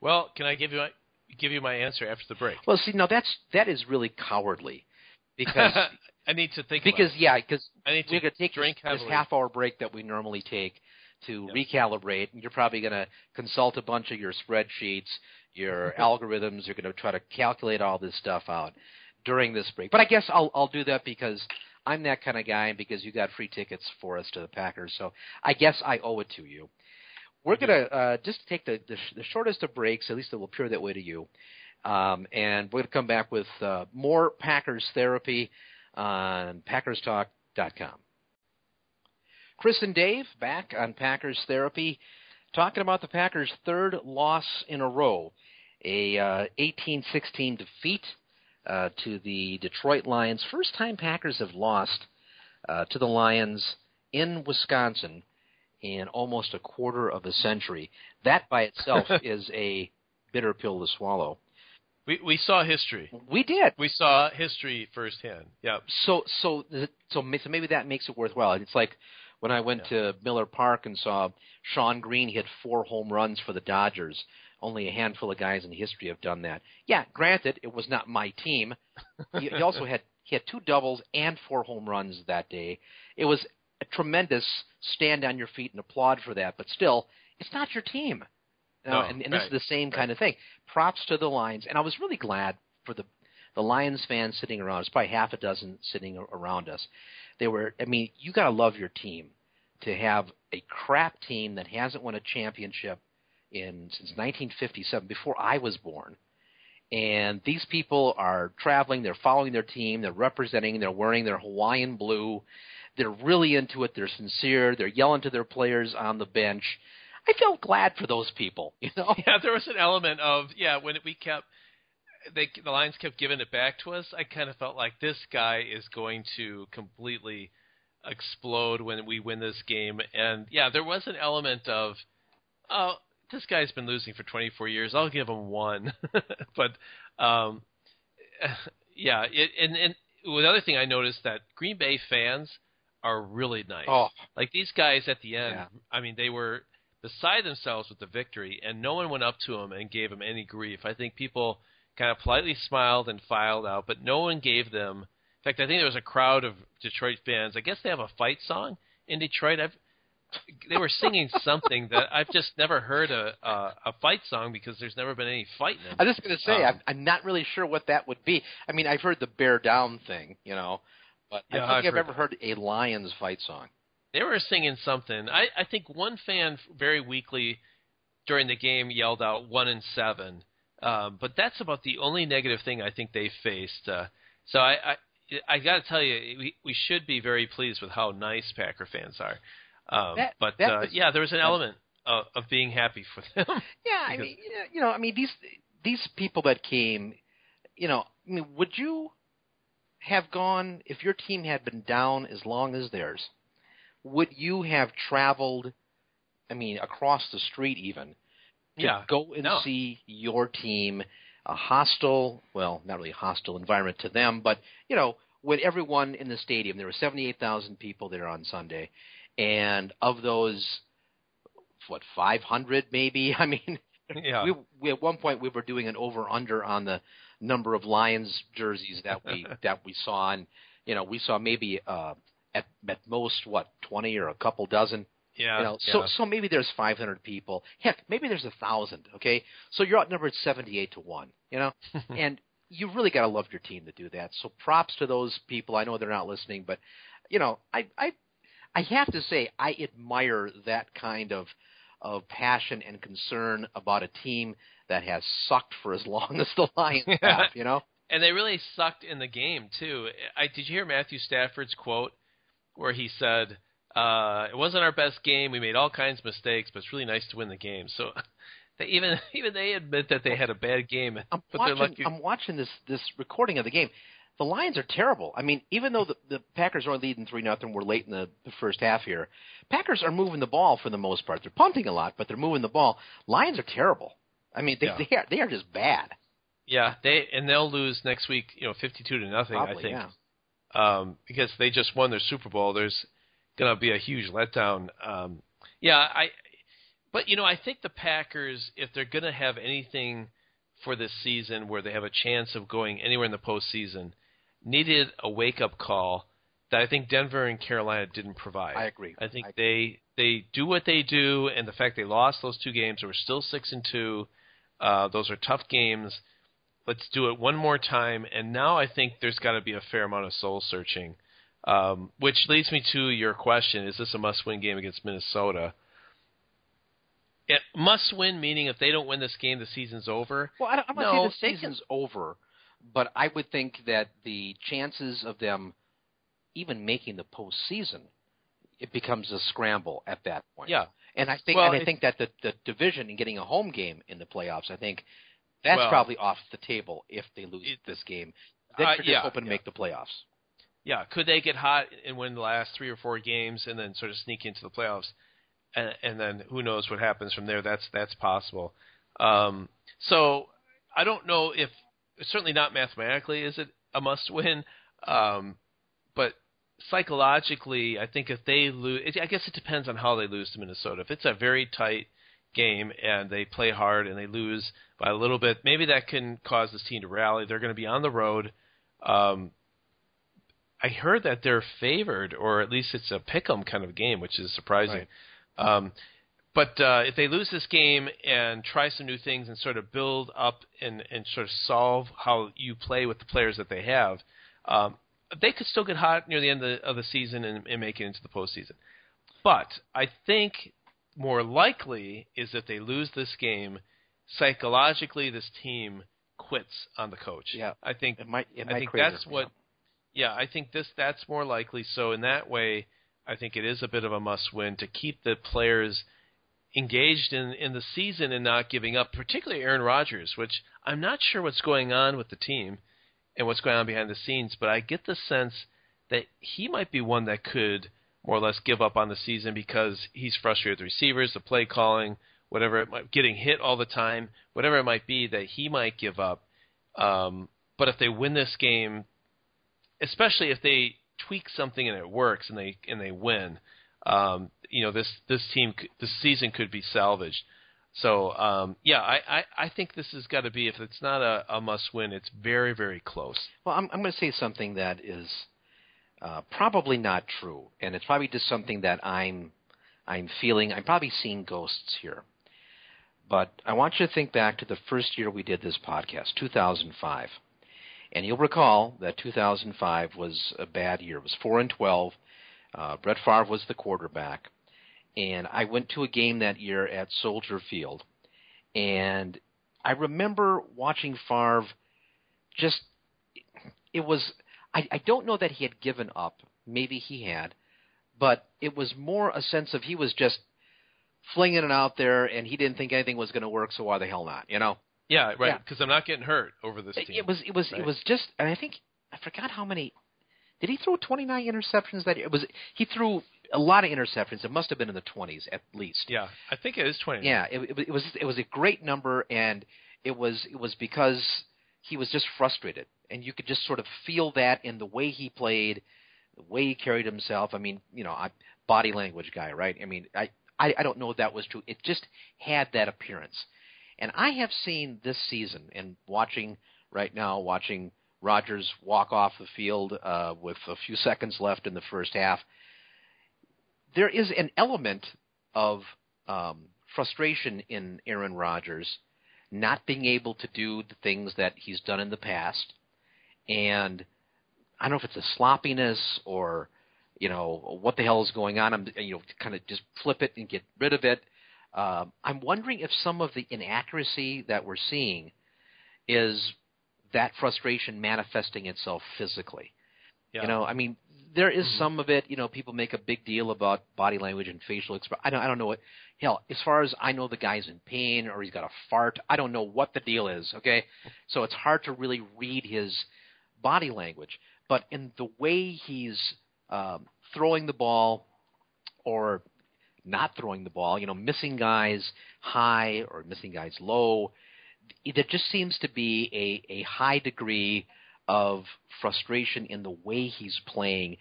Well, can I give you my answer after the break?
Well, see, no, that is really cowardly, because
I need to think.
Because
about it.
we're going to take this half-hour break that we normally take to recalibrate, and you're probably going to consult a bunch of your spreadsheets, your algorithms. You're going to try to calculate all this stuff out during this break. But I guess I'll do that because I'm that kind of guy, and because you got free tickets for us to the Packers. So I guess I owe it to you. We're going to just take the shortest of breaks, at least it will appear that way to you. And we're going to come back with more Packers therapy on PackersTalk.com. Chris and Dave back on Packers Therapy, talking about the Packers' third loss in a row, a 18-16 defeat to the Detroit Lions. First time Packers have lost to the Lions in Wisconsin in almost a quarter of a century. That by itself is a bitter pill to swallow.
We saw history.
We did.
We saw history firsthand. Yeah.
So maybe that makes it worthwhile. It's like when I went to Miller Park and saw Sean Green hit 4 home runs for the Dodgers only a handful of guys in history have done that. Yeah, granted, it was not my team. He also had 2 doubles and 4 home runs that day. It was a tremendous stand on your feet and applaud for that, but still, it's not your team. And this is the same kind of thing. Props to the Lions, and I was really glad for the Lions fans sitting around us, probably half a dozen sitting around us. They were, I mean, you got to love your team to have a crap team that hasn't won a championship since 1957, before I was born. And these people are traveling, they're following their team, they're representing, they're wearing their Hawaiian blue. They're really into it, they're sincere, they're yelling to their players on the bench. I felt glad for those people, you know?
Yeah, there was an element of, when the Lions kept giving it back to us, I kind of felt like this guy is going to completely explode when we win this game. And, there was an element of, oh, this guy's been losing for 24 years. I'll give him one. But, and the other thing I noticed that Green Bay fans are really nice.
Oh.
Like these guys at the end, I mean, they were beside themselves with the victory, and no one went up to him and gave him any grief. I think people kind of politely smiled and filed out, but no one gave them. In fact, I think there was a crowd of Detroit fans. I guess they have a fight song in Detroit. They were singing something that I've just never heard a fight song, because there's never been any fighting.
I was just going to say, I'm not really sure what that would be. I mean, I've heard the bear down thing, you know, but I don't think I've ever heard a Lions fight song.
They were singing something. I think one fan very weakly during the game yelled out 1 and 7, but that's about the only negative thing I think they faced. So I got to tell you, we should be very pleased with how nice Packer fans are. There was an element of being happy for them.
Yeah, I mean, I mean, these people that came, I mean, would you have gone if your team had been down as long as theirs? Would you have traveled, I mean, across the street even, to go and see your team, a hostile, well, not really a hostile environment to them, but, with everyone in the stadium? There were 78,000 people there on Sunday. And of those, 500 maybe? I mean, we at one point we were doing an over/under on the number of Lions jerseys that we saw, and we saw maybe at most 20 or a couple dozen.
Yeah.
So maybe there's 500 people. Heck, maybe there's 1,000. Okay, so you're outnumbered 78-1. And you really got to love your team to do that. So props to those people. I know they're not listening, but I have to say, I admire that kind of passion and concern about a team that has sucked for as long as the Lions have,
And they really sucked in the game, too. Did you hear Matthew Stafford's quote where he said, it wasn't our best game, we made all kinds of mistakes, but it's really nice to win the game. So even they admit that they had a bad game.
I'm watching this recording of the game. The Lions are terrible. I mean, even though the Packers are only leading 3-0, we're late in the first half here. Packers are moving the ball for the most part. They're punting a lot, but they're moving the ball. Lions are terrible. I mean, they are just bad.
Yeah, they'll lose next week, 52-0.
Probably,
I think.
Yeah.
Because they just won their Super Bowl. There's going to be a huge letdown. But I think the Packers, if they're going to have anything for this season where they have a chance of going anywhere in the postseason, needed a wake-up call that I think Denver and Carolina didn't provide.
I agree.
I think they do what they do, and the fact they lost those 2 games, they were still 6-2. Those are tough games. Let's do it one more time. And now I think there's got to be a fair amount of soul-searching, which leads me to your question, is this a must-win game against Minnesota? Must-win meaning if they don't win this game, the season's over?
Well, I'm not saying the season's over, but I would think that the chances of them even making the postseason, it becomes a scramble at that point.
Yeah.
And I think that the division and getting a home game in the playoffs, I think that's probably off the table if they lose this game. They're just hoping to make the playoffs.
Yeah. Could they get hot and win the last 3 or 4 games and then sort of sneak into the playoffs? And then who knows what happens from there? That's possible. So I don't know if certainly not mathematically is it a must-win, but psychologically, I think if they lose, I guess it depends on how they lose to Minnesota. If it's a very tight game and they play hard and they lose by a little bit, maybe that can cause this team to rally. They're going to be on the road. I heard that they're favored, or at least it's a pick-em kind of game, which is surprising. Right. But if they lose this game and try some new things and sort of build up and sort of solve how you play with the players that they have, they could still get hot near the end of the season and make it into the postseason. But I think more likely is that they lose this game, psychologically this team quits on the coach.
Yeah,
I think
that's
what. Yeah, I think that's more likely. So in that way, I think it is a bit of a must-win to keep the players engaged in the season and not giving up, particularly Aaron Rodgers, which I'm not sure what's going on with the team and what's going on behind the scenes, but I get the sense that he might be one that could more or less give up on the season because he's frustrated with the receivers, the play calling, whatever it might, getting hit all the time, whatever it might be, that he might give up. But if they win this game, especially if they tweak something and it works and they win, this season could be salvaged. So I think this has got to be, if it's not a must win, it's very, very close.
Well, I'm going to say something that is probably not true, and it's probably just something that I'm feeling. I'm probably seeing ghosts here. But I want you to think back to the first year we did this podcast, 2005. And you'll recall that 2005 was a bad year. It was 4-12. Brett Favre was the quarterback. And I went to a game that year at Soldier Field. And I remember watching Favre I don't know that he had given up. Maybe he had. But it was more a sense of he was just flinging it out there, and he didn't think anything was going to work, so why the hell not,
Yeah, right, because I'm not getting hurt over this team.
It was just, and I think, I forgot how many, did he throw 29 interceptions that year? He threw a lot of interceptions. It must have been in the 20s at least.
Yeah, I think it is 29.
Yeah, it was a great number, and it was because he was just frustrated, and you could just sort of feel that in the way he played, the way he carried himself. I mean, body language guy, right? I mean, I don't know if that was true. It just had that appearance. And I have seen this season, and watching Rodgers walk off the field with a few seconds left in the first half, there is an element of frustration in Aaron Rodgers not being able to do the things that he's done in the past. And I don't know if it's a sloppiness or what the hell is going on. I'm kind of just flip it and get rid of it. I'm wondering if some of the inaccuracy that we're seeing is that frustration manifesting itself physically.
Yeah.
I mean, there is some of it. People make a big deal about body language and facial expression. I don't know what. Hell, as far as I know, the guy's in pain or he's got a fart. I don't know what the deal is. Okay, so it's hard to really read his body language. But in the way he's throwing the ball or not throwing the ball, missing guys high or missing guys low, there just seems to be a high degree of frustration in the way he's playing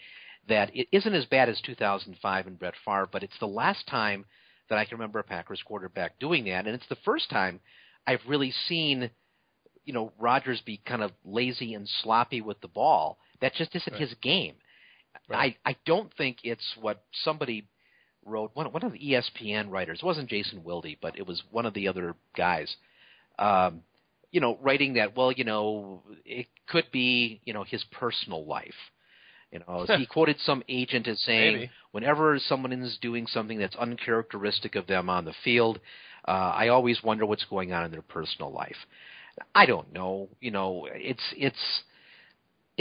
that it isn't as bad as 2005 and Brett Favre, but it's the last time that I can remember a Packers quarterback doing that, and it's the first time I've really seen Rodgers be kind of lazy and sloppy with the ball. That just isn't his game. Right. I don't think it's what somebody wrote, one of the ESPN writers. It wasn't Jason Wilde, but it was one of the other guys, writing that, it could be, his personal life. He quoted some agent as saying,
Maybe.
Whenever someone is doing something that's uncharacteristic of them on the field, I always wonder what's going on in their personal life. I don't know. It's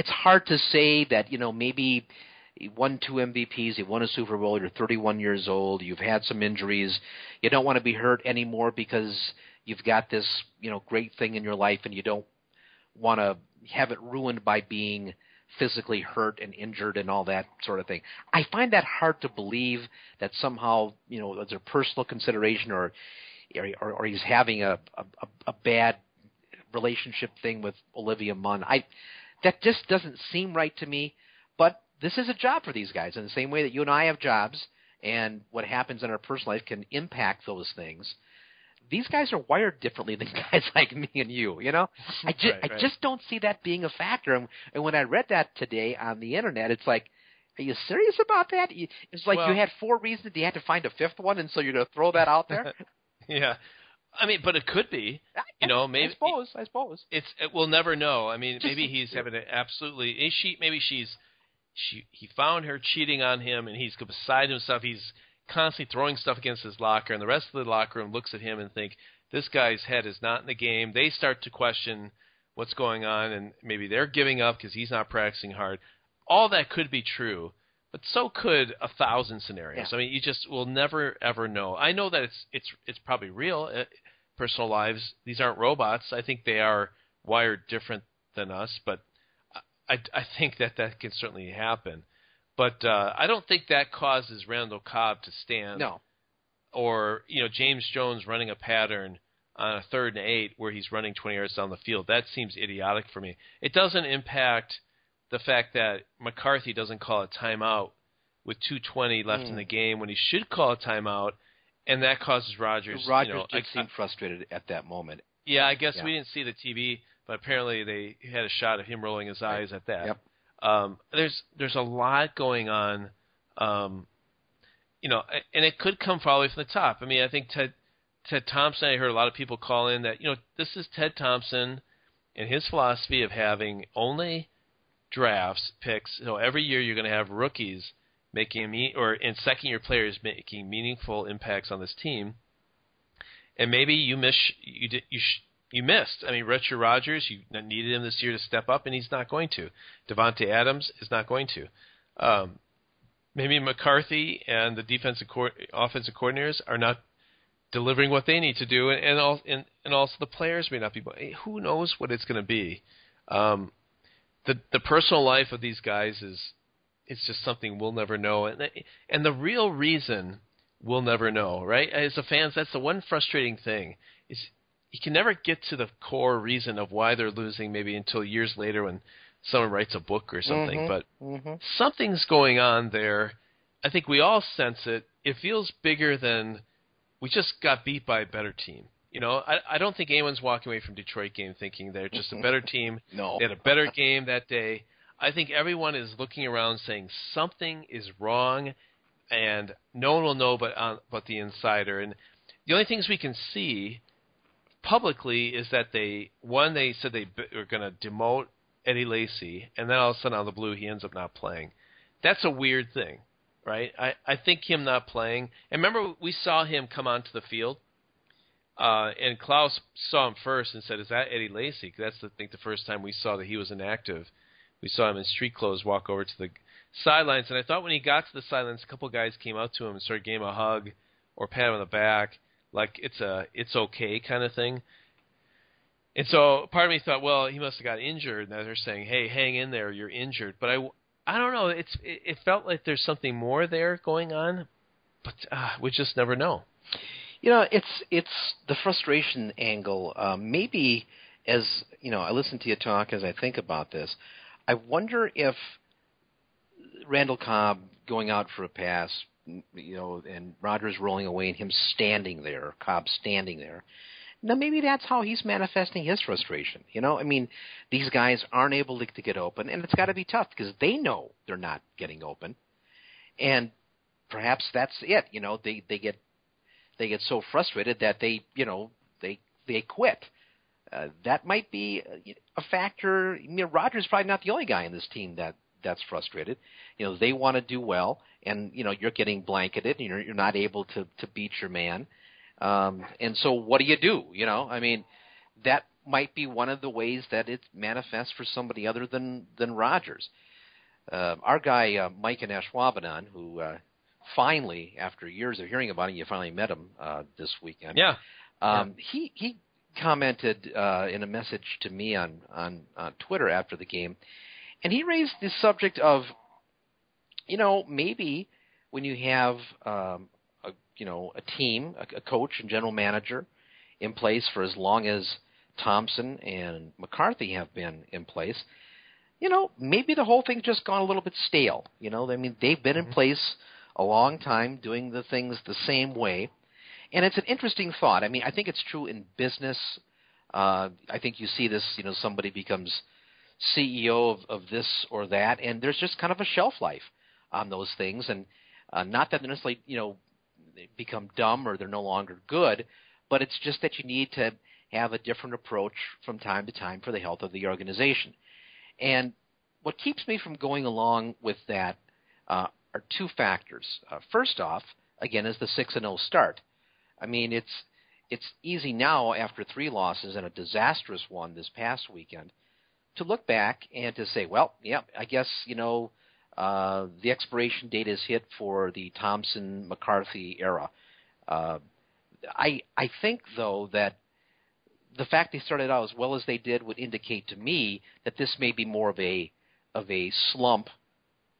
hard to say that, maybe he won 2 MVPs, he won a Super Bowl, you're 31 years old, you've had some injuries, you don't want to be hurt anymore because you've got this, great thing in your life and you don't want to have it ruined by being physically hurt and injured and all that sort of thing. I find that hard to believe that somehow, there's a personal consideration or he's having a bad relationship thing with Olivia Munn. That just doesn't seem right to me, but this is a job for these guys in the same way that you and I have jobs, and what happens in our personal life can impact those things. these guys are wired differently than guys like me and you. I just don't see that being a factor. And when I read that today on the internet, it's like, are you serious about that? It's like you had 4 reasons, you had to find a 5th one, and so you're going to throw that out there?
Yeah. I mean, but it could be. Maybe
I suppose.
We'll never know. I mean, maybe he's having an absolutely. He found her cheating on him, and he's beside himself. He's constantly throwing stuff against his locker, and the rest of the locker room looks at him and think, this guy's head is not in the game. They start to question what's going on, and maybe they're giving up because he's not practicing hard. All that could be true, but so could 1,000 scenarios. Yeah. I mean, you just will never ever know. I know that it's probably real. Personal lives, these aren't robots. I think they are wired different than us, but I think that can certainly happen. But I don't think that causes Randall Cobb to stand.
No.
Or, James Jones running a pattern on a 3rd and 8 where he's running 20 yards down the field. That seems idiotic for me. It doesn't impact the fact that McCarthy doesn't call a timeout with 2:20 left in the game when he should call a timeout, and that causes Rodgers.
Rodgers just seemed frustrated at that moment.
Yeah, I guess we didn't see the TV, but apparently they had a shot of him rolling his eyes at that.
Yep.
There's a lot going on, and it could come probably from the top. I mean, I think Ted Thompson, I heard a lot of people call in that, this is Ted Thompson and his philosophy of having only drafts, picks. Every year you're going to have rookies and second-year players making meaningful impacts on this team. And maybe you missed. I mean, Richard Rodgers, you needed him this year to step up, and he's not going to. Devontae Adams is not going to. Maybe McCarthy and the offensive coordinators are not delivering what they need to do, and also the players may not be. Who knows what it's going to be? The personal life of these guys it's just something we'll never know, and the real reason we'll never know, right? As a fans, that's the one frustrating thing is you can never get to the core reason of why they're losing maybe until years later when someone writes a book or something. But something's going on there. I think we all sense it. It feels bigger than we just got beat by a better team. I don't think anyone's walking away from Detroit game thinking they're just a better team.
No.
They had a better game that day. I think everyone is looking around saying something is wrong, and no one will know but the insider. And the only things we can see publicly is that they said they were going to demote Eddie Lacy, and then all of a sudden out of the blue he ends up not playing. That's a weird thing, right? I think him not playing. And remember, we saw him come onto the field, and Klaus saw him first and said, "Is that Eddie Lacy?" That's the first time we saw that he was inactive. We saw him in street clothes walk over to the sidelines, and I thought when he got to the sidelines, a couple of guys came out to him and started giving him a hug or pat him on the back, like it's okay kind of thing. And so part of me thought, well, he must have got injured, and they're saying, "Hey, hang in there, you're injured." But I don't know. It felt like there's something more there going on, but we just never know.
It's the frustration angle. Maybe as I listen to you talk as I think about this. I wonder if Randall Cobb going out for a pass, and Rodgers rolling away and him standing there, Cobb standing there. Now maybe that's how he's manifesting his frustration. I mean, these guys aren't able to get open, and it's got to be tough because they know they're not getting open, and perhaps that's it. They get so frustrated that they quit. That might be a factor. Rodgers is probably not the only guy in this team that's frustrated. They want to do well, and you're getting blanketed. And you're not able to beat your man, and so what do you do? I mean, that might be one of the ways that it manifests for somebody other than Rodgers. Our guy Mike in Ashwaubenon, who finally, after years of hearing about him, you finally met him this weekend.
Yeah.
He commented in a message to me on Twitter after the game, and he raised the subject of, maybe when you have a team, a coach and general manager in place for as long as Thompson and McCarthy have been in place, maybe the whole thing's just gone a little bit stale. I mean, they've been in place a long time doing the things the same way. And it's an interesting thought. I mean, I think it's true in business. I think you see this, somebody becomes CEO of this or that, and there's just kind of a shelf life on those things. And not that they're necessarily, they become dumb or they're no longer good, but it's just that you need to have a different approach from time to time for the health of the organization. And what keeps me from going along with that are two factors. First off, again, is the 6-0 start. I mean, it's easy now after 3 losses and a disastrous one this past weekend to look back and to say, well, yeah, I guess, the expiration date is hit for the Thompson-McCarthy era. I think, though, that the fact they started out as well as they did would indicate to me that this may be more of a slump,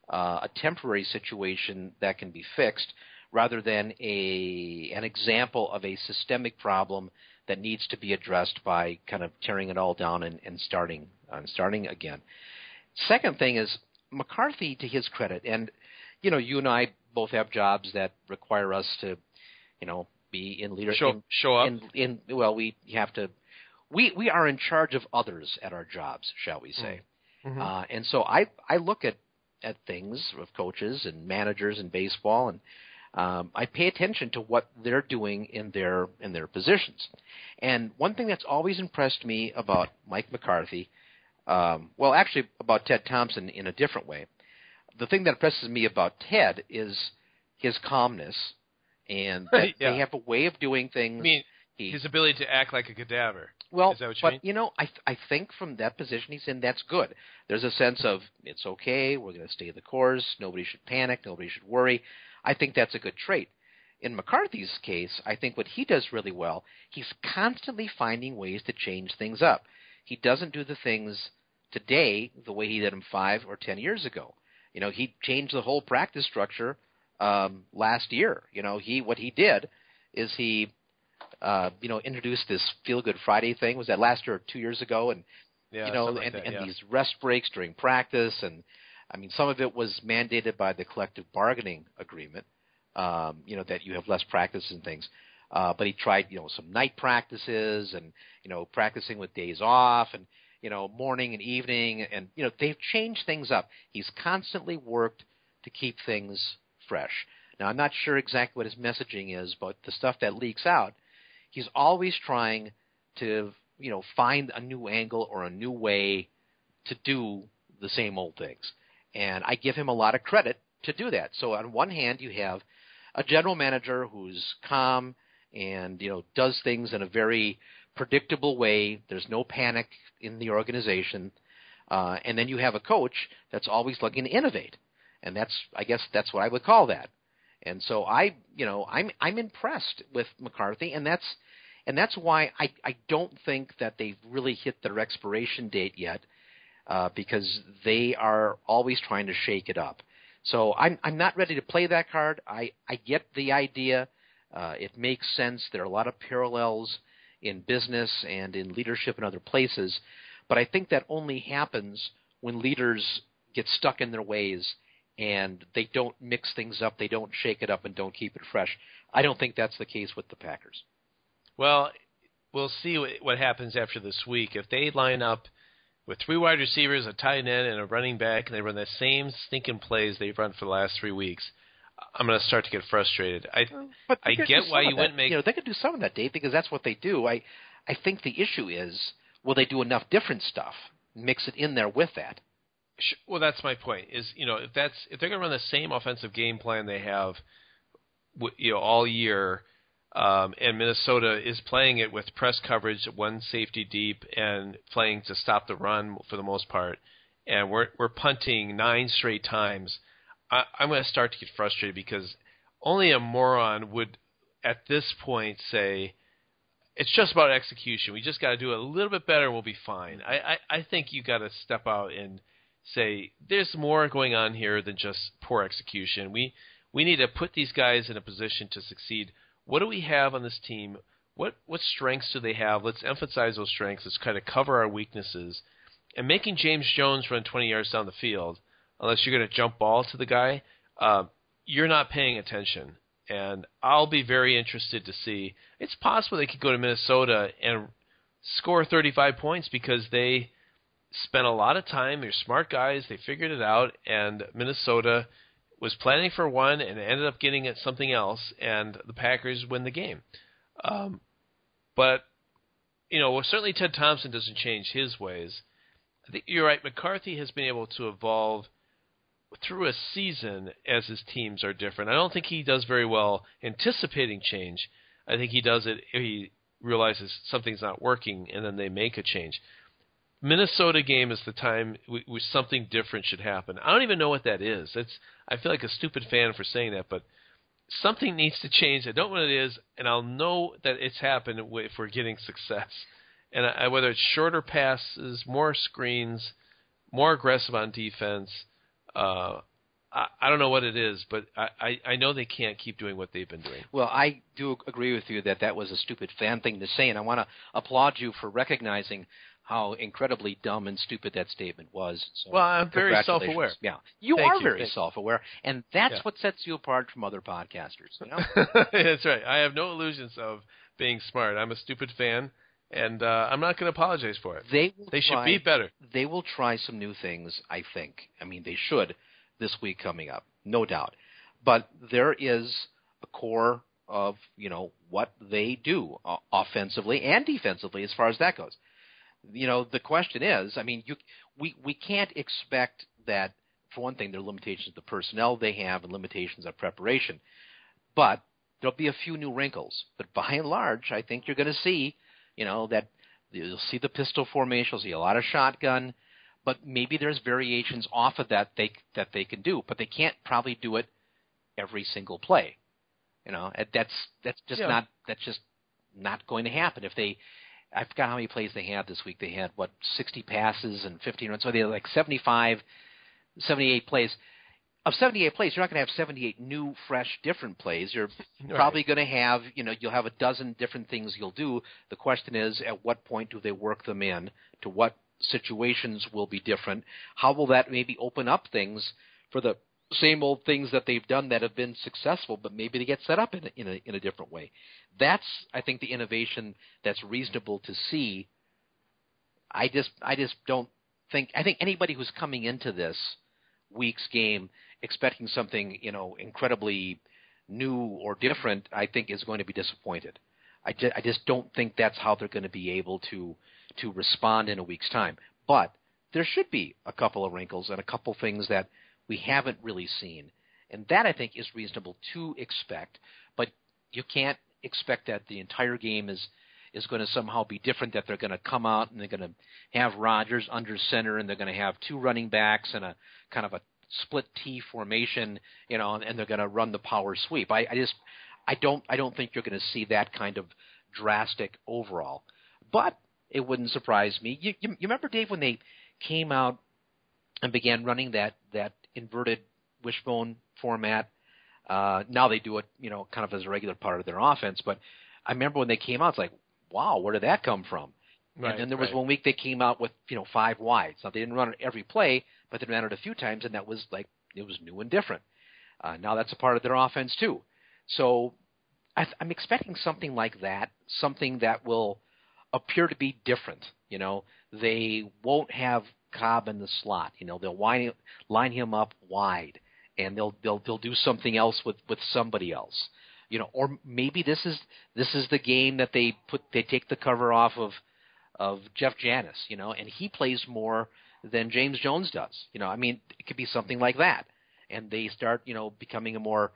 a temporary situation that can be fixed, rather than an example of a systemic problem that needs to be addressed by kind of tearing it all down and starting again. Second thing is McCarthy, to his credit, and you and I both have jobs that require us to, be in leadership.
Show up.
We have to. We are in charge of others at our jobs, shall we say?
Mm-hmm.
And so I look at things of coaches and managers in baseball, and I pay attention to what they're doing in their positions. And one thing that's always impressed me about Mike McCarthy, actually about Ted Thompson in a different way. The thing that impresses me about Ted is his calmness, and that they have a way of doing things.
I mean, his ability to act like a cadaver.
Well,
is that what you mean?
I think from that position he's in, that's good. There's a sense of it's okay, we're going to stay the course, nobody should panic, nobody should worry. I think that's a good trait. In McCarthy's case, I think what he does really well, he's constantly finding ways to change things up. He doesn't do the things today the way he did them 5 or 10 years ago. He changed the whole practice structure last year. What he did is he introduced this Feel Good Friday thing. Was that last year or 2 years ago? And these rest breaks during practice, and I mean, some of it was mandated by the collective bargaining agreement. That you have less practice and things. But he tried, some night practices and practicing with days off and morning and evening, and they've changed things up. He's constantly worked to keep things fresh. Now, I'm not sure exactly what his messaging is, but the stuff that leaks out, he's always trying to, find a new angle or a new way to do the same old things. And I give him a lot of credit to do that. So on one hand, you have a general manager who's calm and, does things in a very predictable way. There's no panic in the organization. And then you have a coach that's always looking to innovate. And I guess that's what I would call that. And so I'm impressed with McCarthy, and that's why I don't think that they've really hit their expiration date yet, because they are always trying to shake it up. So I'm not ready to play that card. I get the idea. It makes sense. There are a lot of parallels in business and in leadership in other places, but I think that only happens when leaders get stuck in their ways and they don't mix things up, they don't shake it up, and don't keep it fresh. I don't think that's the case with the Packers.
Well, we'll see what happens after this week. If they line up with 3 wide receivers, a tight end, and a running back, and they run the same stinking plays they've run for the last 3 weeks, I'm going to start to get frustrated. I get why you wouldn't make...
they could do some of that, Dave, because that's what they do. I think the issue is, will they do enough different stuff, mix it in there with that?
Well, that's my point. Is if they're going to run the same offensive game plan they have, all year, and Minnesota is playing it with press coverage, 1 safety deep, and playing to stop the run for the most part, and we're punting 9 straight times, I'm going to start to get frustrated, because only a moron would at this point say it's just about execution. We just got to do it a little bit better and we'll be fine. I think you got to step out and say there's more going on here than just poor execution. We need to put these guys in a position to succeed. What do we have on this team? What strengths do they have? Let's emphasize those strengths. Let's kind of cover our weaknesses. And making James Jones run 20 yards down the field, unless you're going to jump ball to the guy, you're not paying attention. And I'll be very interested to see. It's possible they could go to Minnesota and score 35 points because they spent a lot of time. They're smart guys. They figured it out. And Minnesota was planning for one and ended up getting at something else. And the Packers win the game. But, certainly Ted Thompson doesn't change his ways. I think you're right. McCarthy has been able to evolve through a season as his teams are different. I don't think he does very well anticipating change. I think he does it if he realizes something's not working and then they make a change. Minnesota game is the time where something different should happen. I don't even know what that is. I feel like a stupid fan for saying that, but something needs to change. I don't know what it is, and I'll know that it's happened if we're getting success. And whether it's shorter passes, more screens, more aggressive on defense, I don't know what it is, but I know they can't keep doing what they've been doing.
Well, I do agree with you that was a stupid fan thing to say, and I want to applaud you for recognizing how incredibly dumb and stupid that statement was. So,
well, I'm very self-aware.
Yeah, you are very self-aware, and that's what sets you apart from other podcasters.
That's right. I have no illusions of being smart. I'm a stupid fan. And I'm not going to apologize for it. They should be better.
They will try some new things, I think. I mean, they should this week coming up, no doubt. But there is a core of, what they do offensively and defensively as far as that goes. The question is, I mean, we can't expect that, for one thing, there are limitations of the personnel they have and limitations of preparation. But there'll be a few new wrinkles. But by and large, I think you're going to see that you'll see the pistol formation, you'll see a lot of shotgun, but maybe there's variations off of that they can do, but they can't probably do it every single play. That's just not going to happen. I forgot how many plays they had this week. They had 60 passes and 15 runs, so they had like 78 plays. Of 78 plays, you're not going to have 78 new, fresh, different plays. You're probably going to have, you'll have a dozen different things you'll do. The question is, at what point do they work them in? To what situations will be different? How will that maybe open up things for the same old things that they've done that have been successful, but maybe they get set up in a different way? That's, I think, the innovation that's reasonable to see. I just don't think – I think anybody who's coming into this week's game expecting something, incredibly new or different, I think is going to be disappointed. I just don't think that's how they're going to be able to respond in a week's time. But there should be a couple of wrinkles and a couple things that we haven't really seen. And that, I think, is reasonable to expect. But you can't expect that the entire game is going to somehow be different, that they're going to come out and they're going to have Rodgers under center and they're going to have two running backs and a kind of a split T formation, and they're going to run the power sweep. I don't think you're going to see that kind of drastic overall. But it wouldn't surprise me. You remember, Dave, when they came out and began running that inverted wishbone format? Now they do it, kind of as a regular part of their offense. But I remember when they came out, it's like, wow, where did that come from? Right, and then there was 1 week they came out with, 5 wides. Now, they didn't run it every play, but they ran it a few times, and that was it was new and different. Now that's a part of their offense too. So I'm expecting something like that, something that will appear to be different. They won't have Cobb in the slot. They'll line him up wide, and they'll do something else with somebody else. Or maybe this is the game that they take the cover off of Jeff Janis, and he plays more than James Jones does. It could be something like that. And they start, becoming a more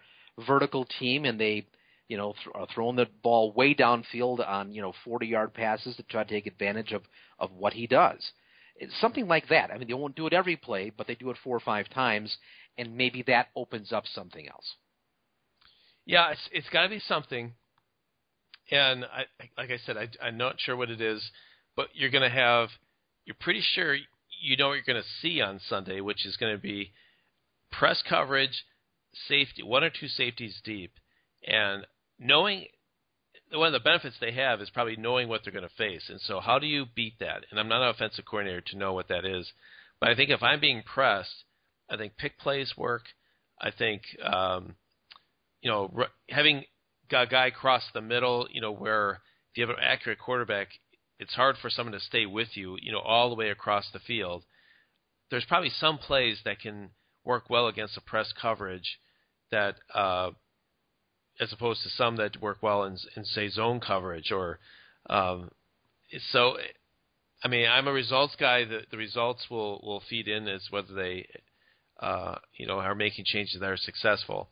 vertical team, and they, are throwing the ball way downfield on, 40-yard passes to try to take advantage of what he does. It's something like that. They won't do it every play, but they do it 4 or 5 times, and maybe that opens up something else.
Yeah, it's got to be something. And like I said, I'm not sure what it is, but you're pretty sure you know what you're going to see on Sunday, which is going to be press coverage, safety, 1 or 2 safeties deep, and knowing one of the benefits they have is probably knowing what they're going to face. And so how do you beat that? And I'm not an offensive coordinator to know what that is, but I think if I'm being pressed, I think pick plays work. I think having a guy cross the middle, where if you have an accurate quarterback, it's hard for someone to stay with you, all the way across the field. There's probably some plays that can work well against a press coverage that, as opposed to some that work well in say, zone coverage or, so, I mean, I'm a results guy. The results will feed in as whether they, are making changes that are successful.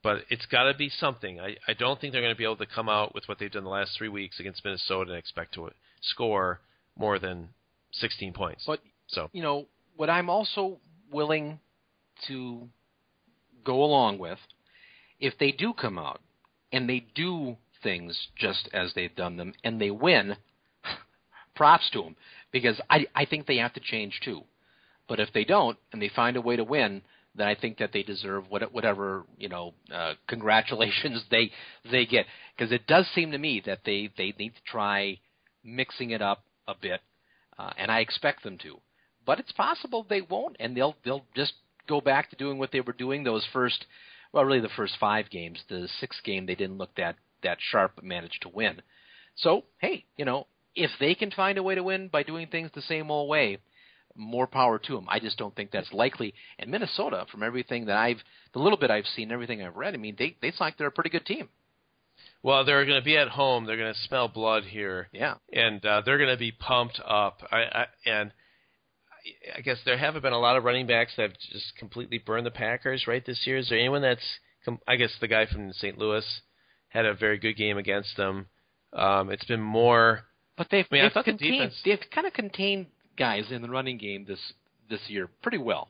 But it's got to be something. I don't think they're going to be able to come out with what they've done the last 3 weeks against Minnesota and expect to score more than 16 points.
But, what I'm also willing to go along with, if they do come out and they do things just as they've done them and they win, props to them, because I think they have to change too. But if they don't and they find a way to win, then I think that they deserve whatever congratulations they get, because it does seem to me that they need to try mixing it up a bit, and I expect them to. But it's possible they won't, and they'll just go back to doing what they were doing the first 5 games. The 6th game they didn't look that sharp, but managed to win. So hey, if they can find a way to win by doing things the same old way, more power to them. I just don't think that's likely. And Minnesota, from everything that the little bit I've seen, everything I've read, I mean, they seem like they're a pretty good team.
Well, they're going to be at home. They're going to smell blood here.
Yeah.
And they're going to be pumped up. And I guess there haven't been a lot of running backs that have just completely burned the Packers, right, this year. Is there anyone that's I guess the guy from St. Louis had a very good game against them. It's been more.
But they've kind of contained guys in the running game this year pretty well.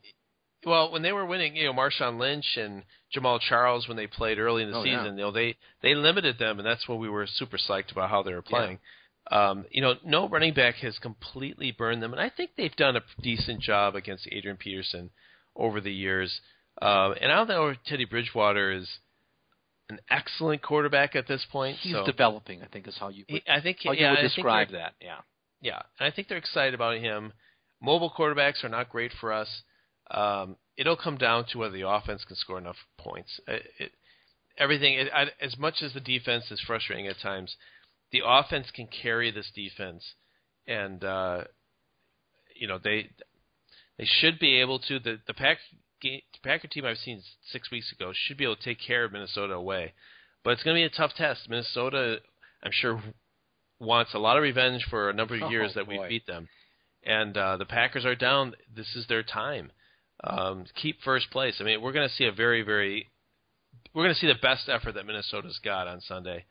Well, when they were winning, Marshawn Lynch and Jamal Charles, when they played early in the season, they limited them, and that's when we were super psyched about how they were playing. Yeah. No running back has completely burned them, and I think they've done a decent job against Adrian Peterson over the years. And I don't know if Teddy Bridgewater is an excellent quarterback at this point.
He's developing, I think, is how you would describe that. Yeah.
Yeah, and I think they're excited about him. Mobile quarterbacks are not great for us. It'll come down to whether the offense can score enough points. As much as the defense is frustrating at times, the offense can carry this defense, and they should be able to. The Packer team I've seen 6 weeks ago should be able to take care of Minnesota away, but it's going to be a tough test. Minnesota, I'm sure, wants a lot of revenge for a number of years that we beat them, and the Packers are down. This is their time. Keep first place. I mean, we're going to see we're going to see the best effort that Minnesota's got on Sunday.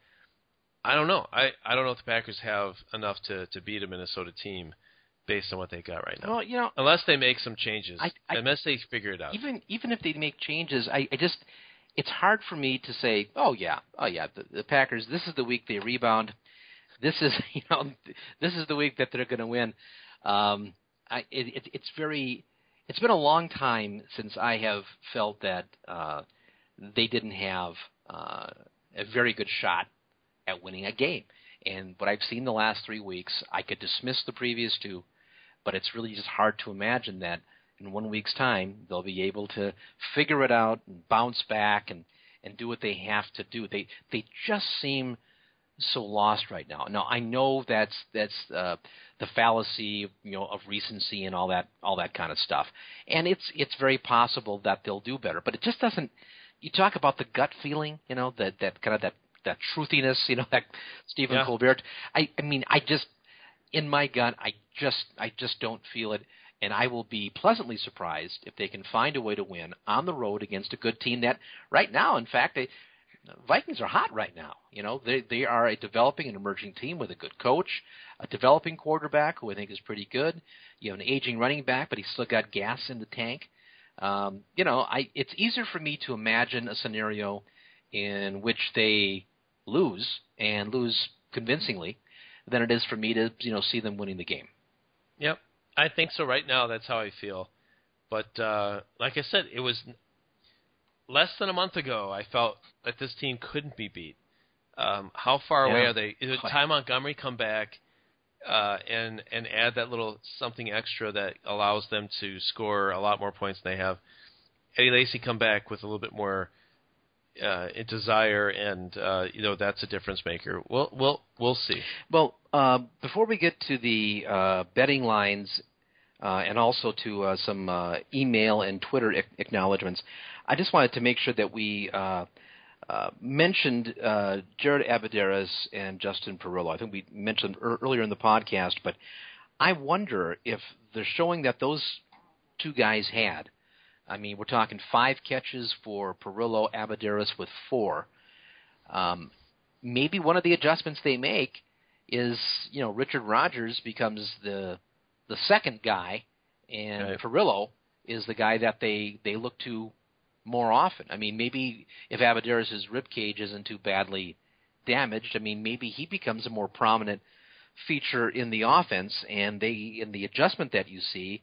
I don't know. I don't know if the Packers have enough to beat a Minnesota team based on what they got right now.
Well,
unless they make some changes, unless they figure it out.
Even if they make changes, it's hard for me to say, the Packers, this is the week they rebound. This is this is the week that they're going to win. It's been a long time since I have felt that they didn't have a very good shot at winning a game. And what I've seen the last 3 weeks, I could dismiss the previous 2, but it's really just hard to imagine that in 1 week's time they'll be able to figure it out and bounce back and do what they have to do. They just seem so lost right now. Now I know that's the fallacy, of recency and all that kind of stuff, and it's very possible that they'll do better. But it just doesn't. You talk about the gut feeling, that kind of that truthiness, that Stephen Colbert. I mean, in my gut, I just don't feel it, and I will be pleasantly surprised if they can find a way to win on the road against a good team that right now, in fact, Vikings are hot right now. They are a developing and emerging team with a good coach, a developing quarterback who I think is pretty good. You have an aging running back, but he's still got gas in the tank. It's easier for me to imagine a scenario in which they lose and lose convincingly than it is for me to see them winning the game.
Yep, I think so. Right now, that's how I feel. But like I said, it was less than a month ago. I felt that this team couldn't be beat. How far away are they? Did Ty Montgomery come back and add that little something extra that allows them to score a lot more points than they have? Eddie Lacy come back with a little bit more desire, and that's a difference maker. We'll see.
Well, before we get to the betting lines and also to some email and Twitter acknowledgments, I just wanted to make sure that we mentioned Jared Abadaris and Justin Perillo. I think we mentioned earlier in the podcast, but I wonder if the showing that those two guys had, I mean, we're talking 5 catches for Perillo, Abadaris with 4. Maybe one of the adjustments they make is, Richard Rodgers becomes the second guy, and right. Perillo is the guy that they look to more often. I mean, maybe if Abadaris' rib cage isn't too badly damaged, I mean, maybe he becomes a more prominent feature in the offense, and the adjustment that you see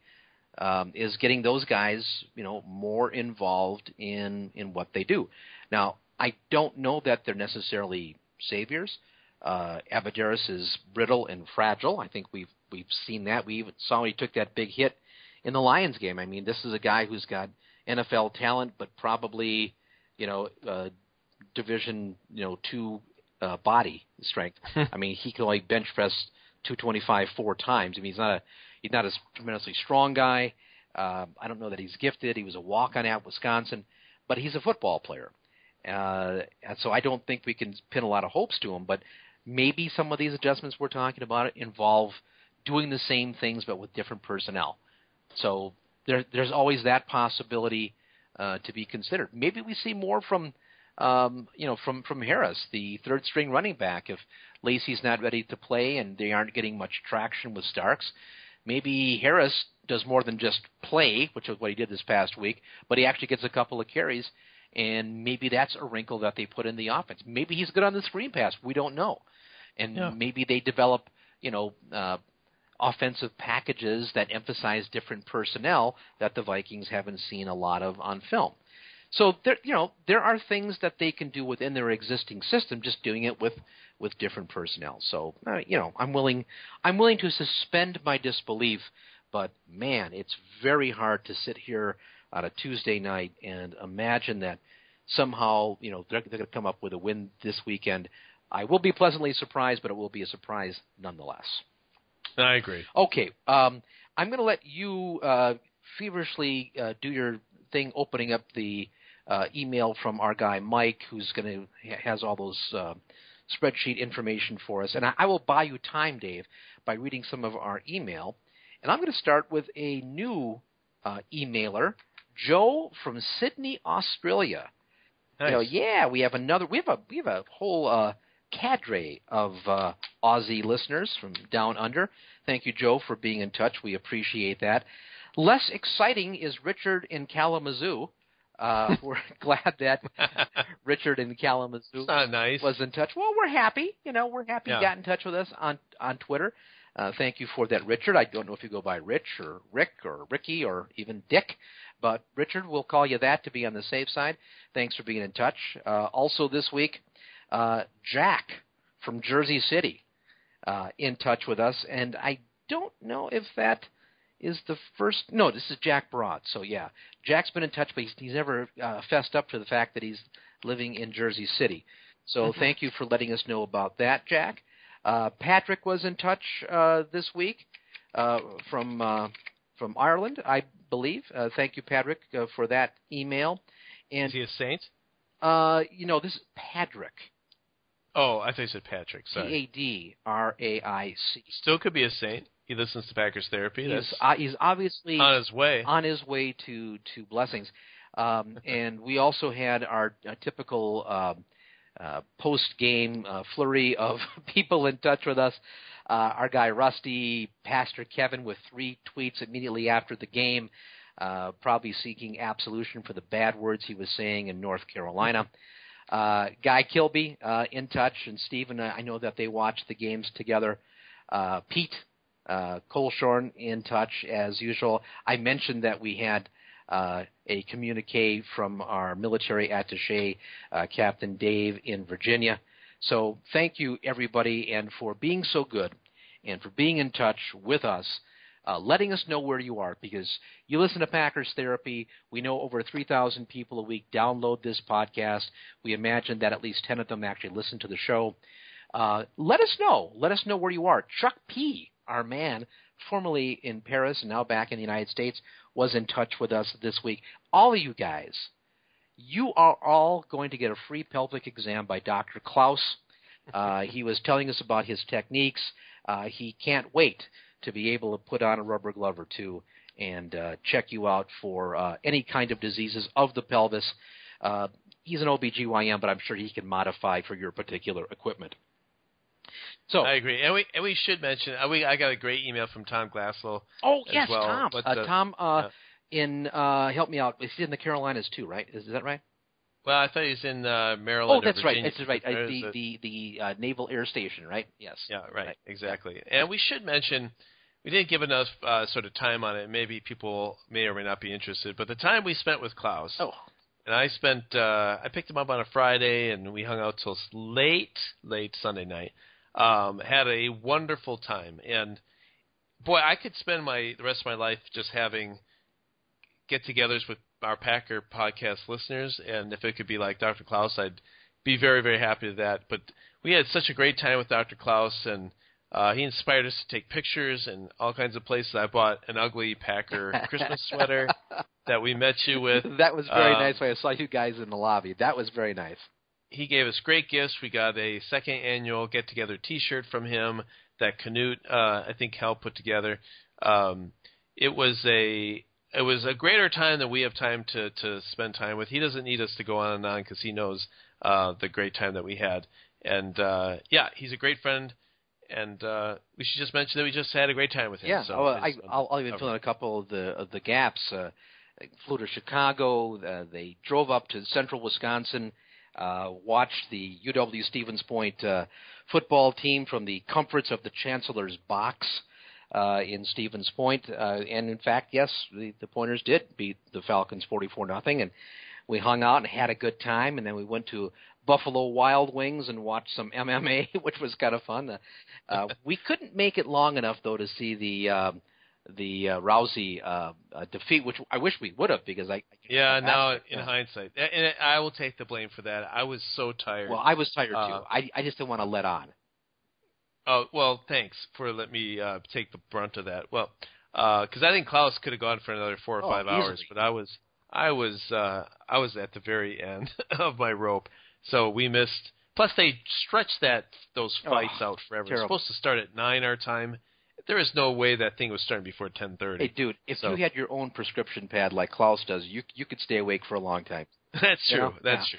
is getting those guys, more involved in what they do. Now, I don't know that they're necessarily saviors. Abadaris is brittle and fragile. I think we've seen that. We even saw he took that big hit in the Lions game. I mean, this is a guy who's got NFL talent, but probably, Division 2 body strength. I mean, he can only bench press 225 4 times. I mean, he's not a tremendously strong guy. I don't know that he's gifted. He was a walk-on at Wisconsin, but he's a football player. And so I don't think we can pin a lot of hopes to him, but maybe some of these adjustments we're talking about involve doing the same things but with different personnel. So there's always that possibility to be considered. Maybe we see more from Harris, the third-string running back. If Lacey's not ready to play and they aren't getting much traction with Starks, maybe Harris does more than just play, which is what he did this past week, but he actually gets a couple of carries, and maybe that's a wrinkle that they put in the offense. Maybe he's good on the screen pass. We don't know. And maybe they develop, offensive packages that emphasize different personnel that the Vikings haven't seen a lot of on film. So there are things that they can do within their existing system, just doing it with different personnel. So I'm willing to suspend my disbelief, but man, it's very hard to sit here on a Tuesday night and imagine that somehow they're going to come up with a win this weekend. I will be pleasantly surprised, but it will be a surprise nonetheless.
I agree.
Okay, I'm going to let you feverishly do your thing, opening up the email from our guy Mike, who's has all those spreadsheet information for us. And I will buy you time, Dave, by reading some of our email. And I'm going to start with a new emailer, Joe from Sydney, Australia.
Nice.
We have a whole cadre of Aussie listeners from down under. Thank you, Joe, for being in touch. We appreciate that. Less exciting is Richard in Kalamazoo. We're glad that Richard in Kalamazoo was in touch. Well, we're happy. We're happy you got in touch with us on Twitter. Thank you for that, Richard. I don't know if you go by Rich or Rick or Ricky or even Dick, but Richard, we'll call you that to be on the safe side. Thanks for being in touch. Also this week, Jack from Jersey City in touch with us, and I don't know if that is the first. No, this is Jack Broad. So yeah, Jack's been in touch, but he's never fessed up to the fact that he's living in Jersey City. So thank you for letting us know about that, Jack. Patrick was in touch this week from Ireland, I believe. Thank you, Patrick, for that email. And
is he a saint?
This is Patrick.
Oh, I thought you said Patrick. Sorry.
Padraic.
Still could be a saint. He listens to Packers Therapy.
He's obviously
on his way.
On his way to blessings. And we also had our typical post-game flurry of people in touch with us. Our guy Rusty, Pastor Kevin, with 3 tweets immediately after the game, probably seeking absolution for the bad words he was saying in North Carolina. Guy Kilby in touch, and Steve and I know that they watched the games together. Pete Colshorn in touch as usual. I mentioned that we had a communique from our military attaché, Captain Dave in Virginia. So thank you, everybody, and for being so good and for being in touch with us. letting us know where you are, because you listen to Packers Therapy. We know over 3,000 people a week download this podcast. We imagine that at least 10 of them actually listen to the show. Let us know. Let us know where you are. Chuck P., our man, formerly in Paris and now back in the United States, was in touch with us this week. All of you guys, you are all going to get a free pelvic exam by Dr. Klaus. He was telling us about his techniques. He can't wait to be able to put on a rubber glove or two and check you out for any kind of diseases of the pelvis. He's an OBGYN, but I'm sure he can modify for your particular equipment. So
I agree, and we should mention I got a great email from Tom Glasslow.
Oh
as
yes,
well,
Tom.
but,
Tom, help me out. He's in the Carolinas too, right? Is that right?
Well, I thought he's in Maryland.
Oh, that's
or Virginia.
right. That's right. The Naval Air Station, right? Yes.
Yeah, right. Exactly. And we should mention, we didn't give enough sort of time on it. Maybe people may or may not be interested. But the time we spent with Klaus, and I picked him up on a Friday, and we hung out till late Sunday night. Had a wonderful time, and boy, I could spend the rest of my life just having get-togethers with our Packer podcast listeners, and if it could be like Dr. Klaus, I'd be very, very happy with that. But we had such a great time with Dr. Klaus, and he inspired us to take pictures in all kinds of places. I bought an ugly Packer Christmas sweater that we met you with.
That was very nice when I saw you guys in the lobby. That was very nice.
He gave us great gifts. We got a second annual get-together T-shirt from him that Canute, I think, helped put together. It was a greater time than we have time to spend time with. He doesn't need us to go on and on because he knows the great time that we had. And, he's a great friend, and we should just mention that we just had a great time with him.
Yeah,
so
I'll even fill in a couple of the gaps. Flew to Chicago. They drove up to central Wisconsin, watched the UW-Stevens Point football team from the comforts of the Chancellor's box in Stevens Point. And, in fact, yes, the Pointers did beat the Falcons 44-0, and we hung out and had a good time, and then we went to Buffalo Wild Wings and watched some MMA, which was kind of fun. We couldn't make it long enough, though, to see the Rousey defeat, which I wish we would have, because
now in hindsight, and I will take the blame for that. I was so tired.
Well, I was tired too. I just didn't want to let on.
Oh well, thanks for letting me take the brunt of that. Well, because I think Klaus could have gone for another 4 or 5 hours, but I was at the very end of my rope, so we missed. Plus, they stretched those fights out forever.
Terrible.
It's supposed to start at 9 our time. There is no way that thing was starting before 10:30.
Hey, dude, if you had your own prescription pad like Klaus does, you could stay awake for a long time.
That's true. That's true.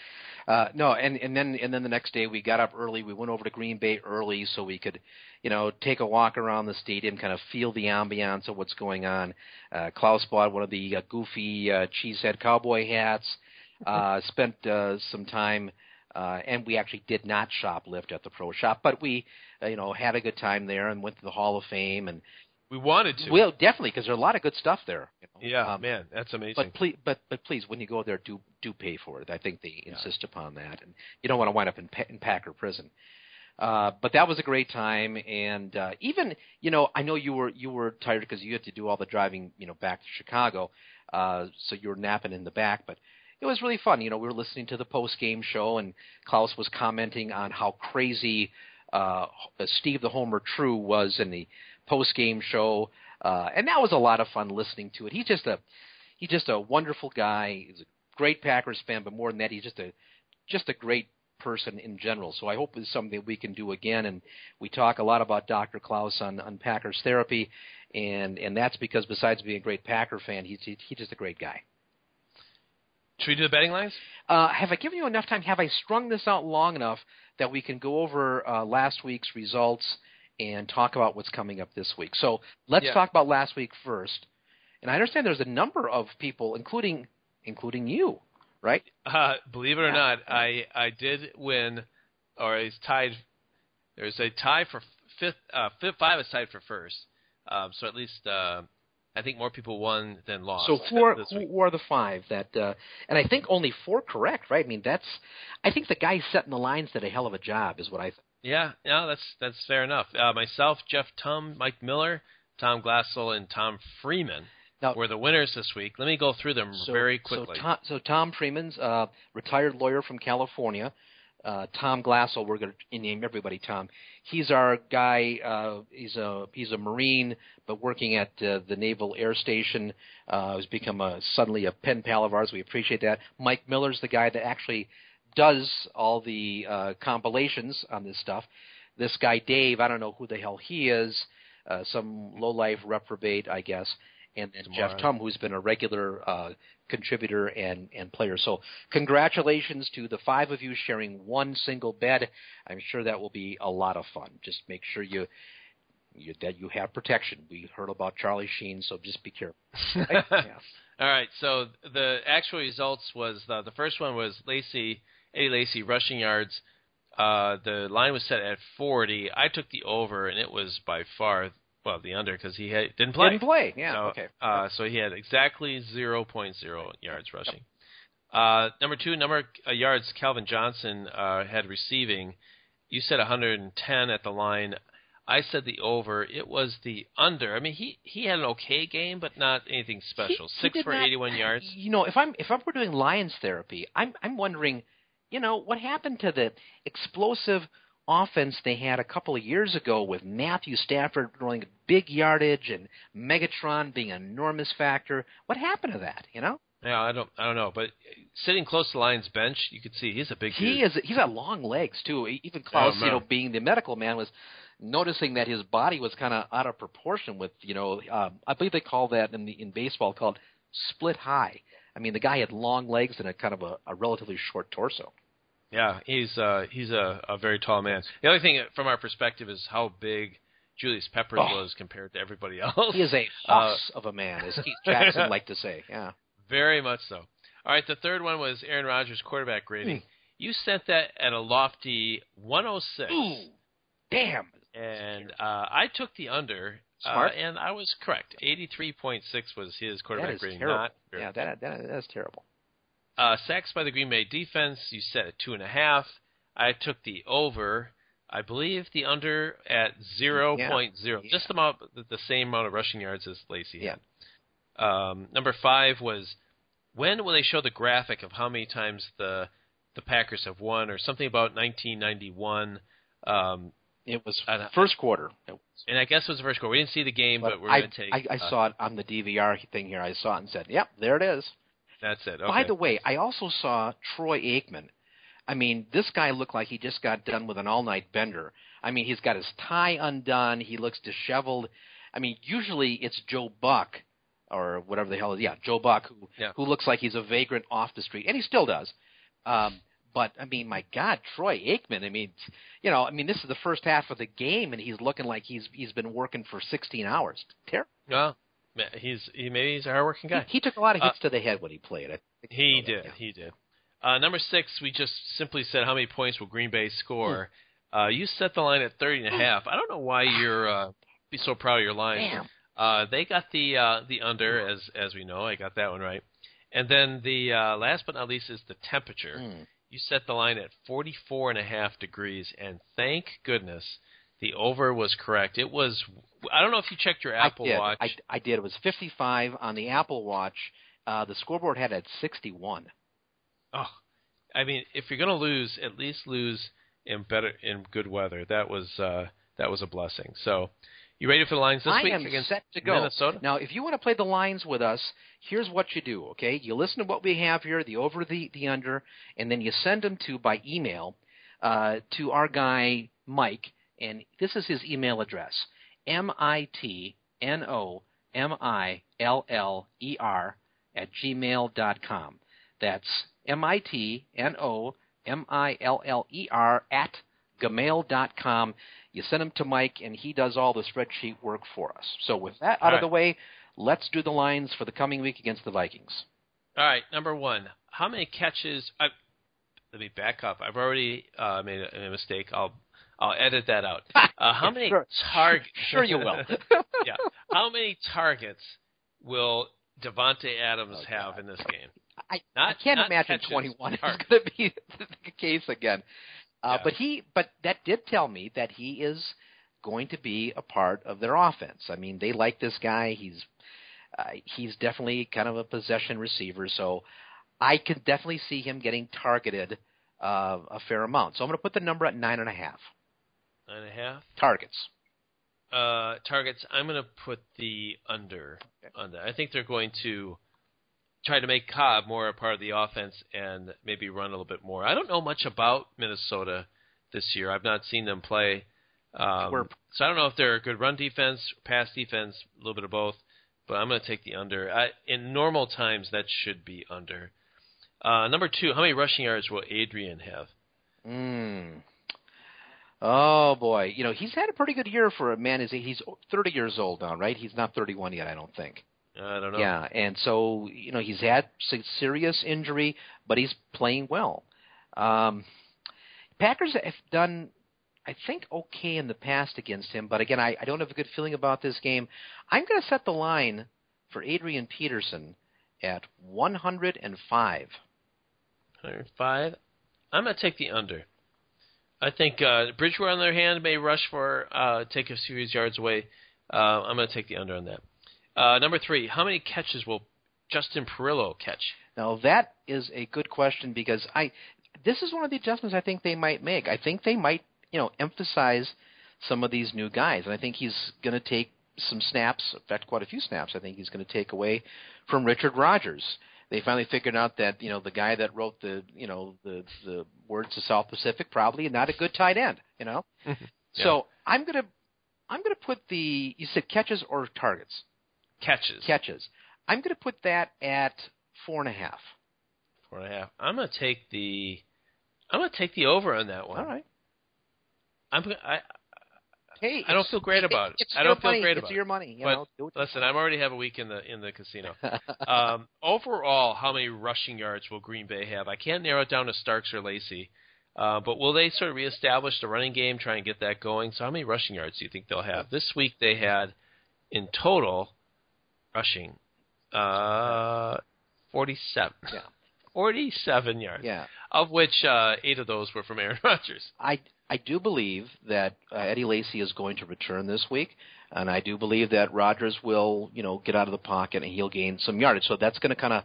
No, and then the next day we got up early. We went over to Green Bay early so we could, take a walk around the stadium, kind of feel the ambiance of what's going on. Klaus bought one of the goofy cheesehead cowboy hats. Spent some time, and we actually did not shoplift at the pro shop, but we, had a good time there and went to the Hall of Fame, and
we wanted to.
Well, definitely, because there's a lot of good stuff there.
Yeah, man, that's amazing.
But please, when you go there, do pay for it. I think they insist upon that, and you don't want to wind up in Packer prison. But that was a great time, and even I know you were tired because you had to do all the driving back to Chicago, so you were napping in the back, but it was really fun. We were listening to the post-game show, and Klaus was commenting on how crazy Steve the Homer True was in the post-game show, and that was a lot of fun listening to it. He's just a wonderful guy. He's a great Packers fan, but more than that, he's just a great person in general. So I hope it's something that we can do again. And we talk a lot about Dr. Klaus on Packers Therapy, and that's because besides being a great Packer fan, he's just a great guy.
Should we do the betting lines?
Have I given you enough time? Have I strung this out long enough that we can go over last week's results and talk about what's coming up this week? So let's talk about last week first. And I understand there's a number of people, including you, right?
Believe it or not, I did win, or I was tied. There's a tie for fifth. 5 is tied for first. So at least I think more people won than lost.
So who are the 5 that? And I think only 4 correct, right? I mean, I think the guy setting the lines did a hell of a job, is what I think.
Yeah, that's fair enough. Myself, Jeff Tum, Mike Miller, Tom Glassell and Tom Freeman were the winners this week. Let me go through them very quickly.
So Tom Freeman's retired lawyer from California. Tom Glassell, we're going to name everybody Tom. He's our guy. He's a Marine, but working at the Naval Air Station. He's become suddenly a pen pal of ours. We appreciate that. Mike Miller's the guy that actually does all the compilations on this stuff. This guy Dave, I don't know who the hell he is. Some lowlife reprobate, I guess. And then Jeff Tum, who's been a regular contributor and player. So congratulations to the 5 of you sharing one single bed. I'm sure that will be a lot of fun. Just make sure that you have protection. We heard about Charlie Sheen, so just be careful. Right? Yeah.
All right, so the actual results was the first one was Eddie Lacy rushing yards. The line was set at 40. I took the over, and it was by far the under because he didn't play.
Yeah.
So,
okay.
So he had exactly 0.0 yards rushing. Number 2, yards. Calvin Johnson had receiving. You said 110 at the line. I said the over. It was the under. I mean, he had an okay game, but not anything special. 6 for 81 yards.
If I were doing Lions therapy, I'm wondering, what happened to the explosive offense they had a couple of years ago with Matthew Stafford throwing big yardage and Megatron being an enormous factor. What happened to that?
Yeah, I don't know. But sitting close to the Lions bench, you could see he's a big dude.
He's got long legs too. Even Klaus, being the medical man, was noticing that his body was kind of out of proportion with, I believe they call that in baseball called split high. I mean, the guy had long legs and a kind of a relatively short torso.
Yeah, he's a very tall man. The other thing from our perspective is how big Julius Peppers was compared to everybody else.
He is a hoss of a man, as Keith Jackson liked to say. Yeah,
very much so. All right, the third one was Aaron Rodgers' quarterback rating. You sent that at a lofty 106.
Ooh, damn.
And I took the under.
Smart.
And I was correct. 83.6 was his quarterback rating.
Terrible. That is terrible.
Sacks by the Green Bay defense, you set at 2.5. I took the over. I believe the under at 0.0. Yeah. Just the same amount of rushing yards as Lacy had. Number 5 was, when will they show the graphic of how many times the Packers have won, or something about 1991?
It was first quarter.
And I guess it was the first quarter. We didn't see the game, but we're going to take...
I saw it on the DVR thing here. I saw it and said, yep, there it is.
That's it. Okay.
By the way, I also saw Troy Aikman. I mean, this guy looked like he just got done with an all-night bender. I mean, he's got his tie undone. He looks disheveled. I mean, usually it's Joe Buck or whatever the hell it is. Yeah, Joe Buck, who looks like he's a vagrant off the street, and he still does. But, I mean, my God, Troy Aikman, this is the first half of the game, and he's looking like he's been working for 16 hours. Terrible.
Well, maybe he's a hard-working guy.
He took a lot of hits to the head when he played.
He did. Number 6, we just simply said how many points will Green Bay score. You set the line at 30.5. I don't know why you're be so proud of your line. They got the under, as we know. I got that one right. And then the last but not least is the temperature. You set the line at 44.5 degrees, and thank goodness the over was correct. It was, I don't know if you checked your Apple Watch.
I did. It was 55 on the Apple Watch. The scoreboard had it at 61.
Oh, I mean, if you're going to lose, at least lose in good weather. That was a blessing. So, you ready for the lines this week against
set to go.
Minnesota?
Now, if you want to play the lines with us, here's what you do, okay? You listen to what we have here, the over, the under, and then you send them by email to our guy, Mike, and this is his email address, mitnomiller@gmail.com. That's mitnomiller@gmail.com. You send them to Mike, and he does all the spreadsheet work for us. So with that out of the way, let's do the lines for the coming week against the Vikings.
All right, number 1. How many catches? Let me back up. I've already made a mistake. I'll edit that out. How many targets?
Sure you will.
Yeah. How many targets will Devontae Adams have in this game?
I can't imagine catches, 21 is going to be the case again. But that did tell me that he is going to be a part of their offense. I mean, they like this guy. He's definitely kind of a possession receiver, so I could definitely see him getting targeted a fair amount. So I'm going to put the number at 9.5.
9.5?
Targets.
Targets, I'm going to put the under on that. I think they're going to try to make Cobb more a part of the offense and maybe run a little bit more. I don't know much about Minnesota this year. I've not seen them play. So I don't know if they're a good run defense, pass defense, a little bit of both. But I'm going to take the under. In normal times, that should be under. Number 2, how many rushing yards will Adrian have?
Oh, boy. You know, he's had a pretty good year for a man. He's 30 years old now, right? He's not 31 yet, I don't think.
I don't know.
Yeah, and so, you know, he's had serious injury, but he's playing well. Packers have done, I think, okay in the past against him, but again, I don't have a good feeling about this game. I'm going to set the line for Adrian Peterson at 105.
105? I'm going to take the under. I think Bridgewater, on the other hand, may rush for take a series yards away. I'm going to take the under on that. Number 3, how many catches will Justin Perillo catch?
Now, that is a good question because this is one of the adjustments I think they might make. I think they might, emphasize some of these new guys, and I think he's going to take some snaps, in fact, quite a few snaps, I think he's going to take away from Richard Rodgers. They finally figured out that, the guy that wrote the words to South Pacific probably not a good tight end, Yeah. So I'm going to put you said catches or targets? Catches. I'm going to put that at 4.5.
4.5. I'm going to take the over on that one.
All right.
I don't feel great about it. I don't feel great about it.
It's your money.
But listen, I already have a week in the casino. Overall, how many rushing yards will Green Bay have? I can't narrow it down to Starks or Lacey. But will they sort of reestablish the running game, try and get that going? So how many rushing yards do you think they'll have? This week they had, in total, rushing, 47.
Yeah.
47 yards.
Yeah.
Of which 8 of those were from Aaron Rodgers.
I do believe that Eddie Lacy is going to return this week, and I do believe that Rodgers will, get out of the pocket and he'll gain some yardage. So that's going to kind of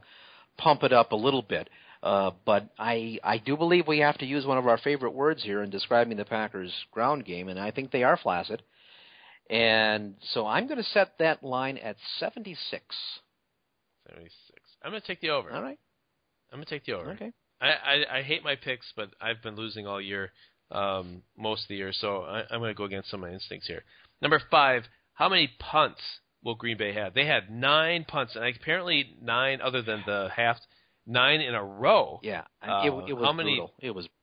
pump it up a little bit. But I do believe we have to use one of our favorite words here in describing the Packers' ground game, and I think they are flaccid. And so I'm going to set that line at 76.
76. I'm going to take the over.
All right.
I'm going to take the over.
Okay.
I hate my picks, but I've been losing all year, most of the year, so I'm going to go against some of my instincts here. Number 5, how many punts will Green Bay have? They had 9 punts, and apparently 9 other than the half, 9 in a row.
Yeah, it was brutal.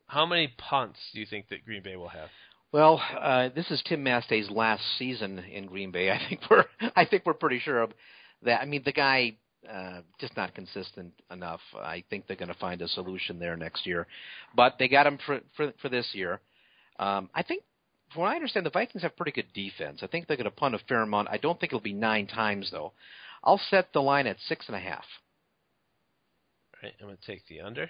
How many punts do you think that Green Bay will have?
Well, this is Tim Mastey's last season in Green Bay. I think we're pretty sure of that. I mean, the guy just not consistent enough. I think they're going to find a solution there next year, but they got him for this year. I think, from what I understand, the Vikings have pretty good defense. I think they're going to punt a fair amount. I don't think it'll be 9 times though. I'll set the line at 6.5.
All right, I'm going to take the under.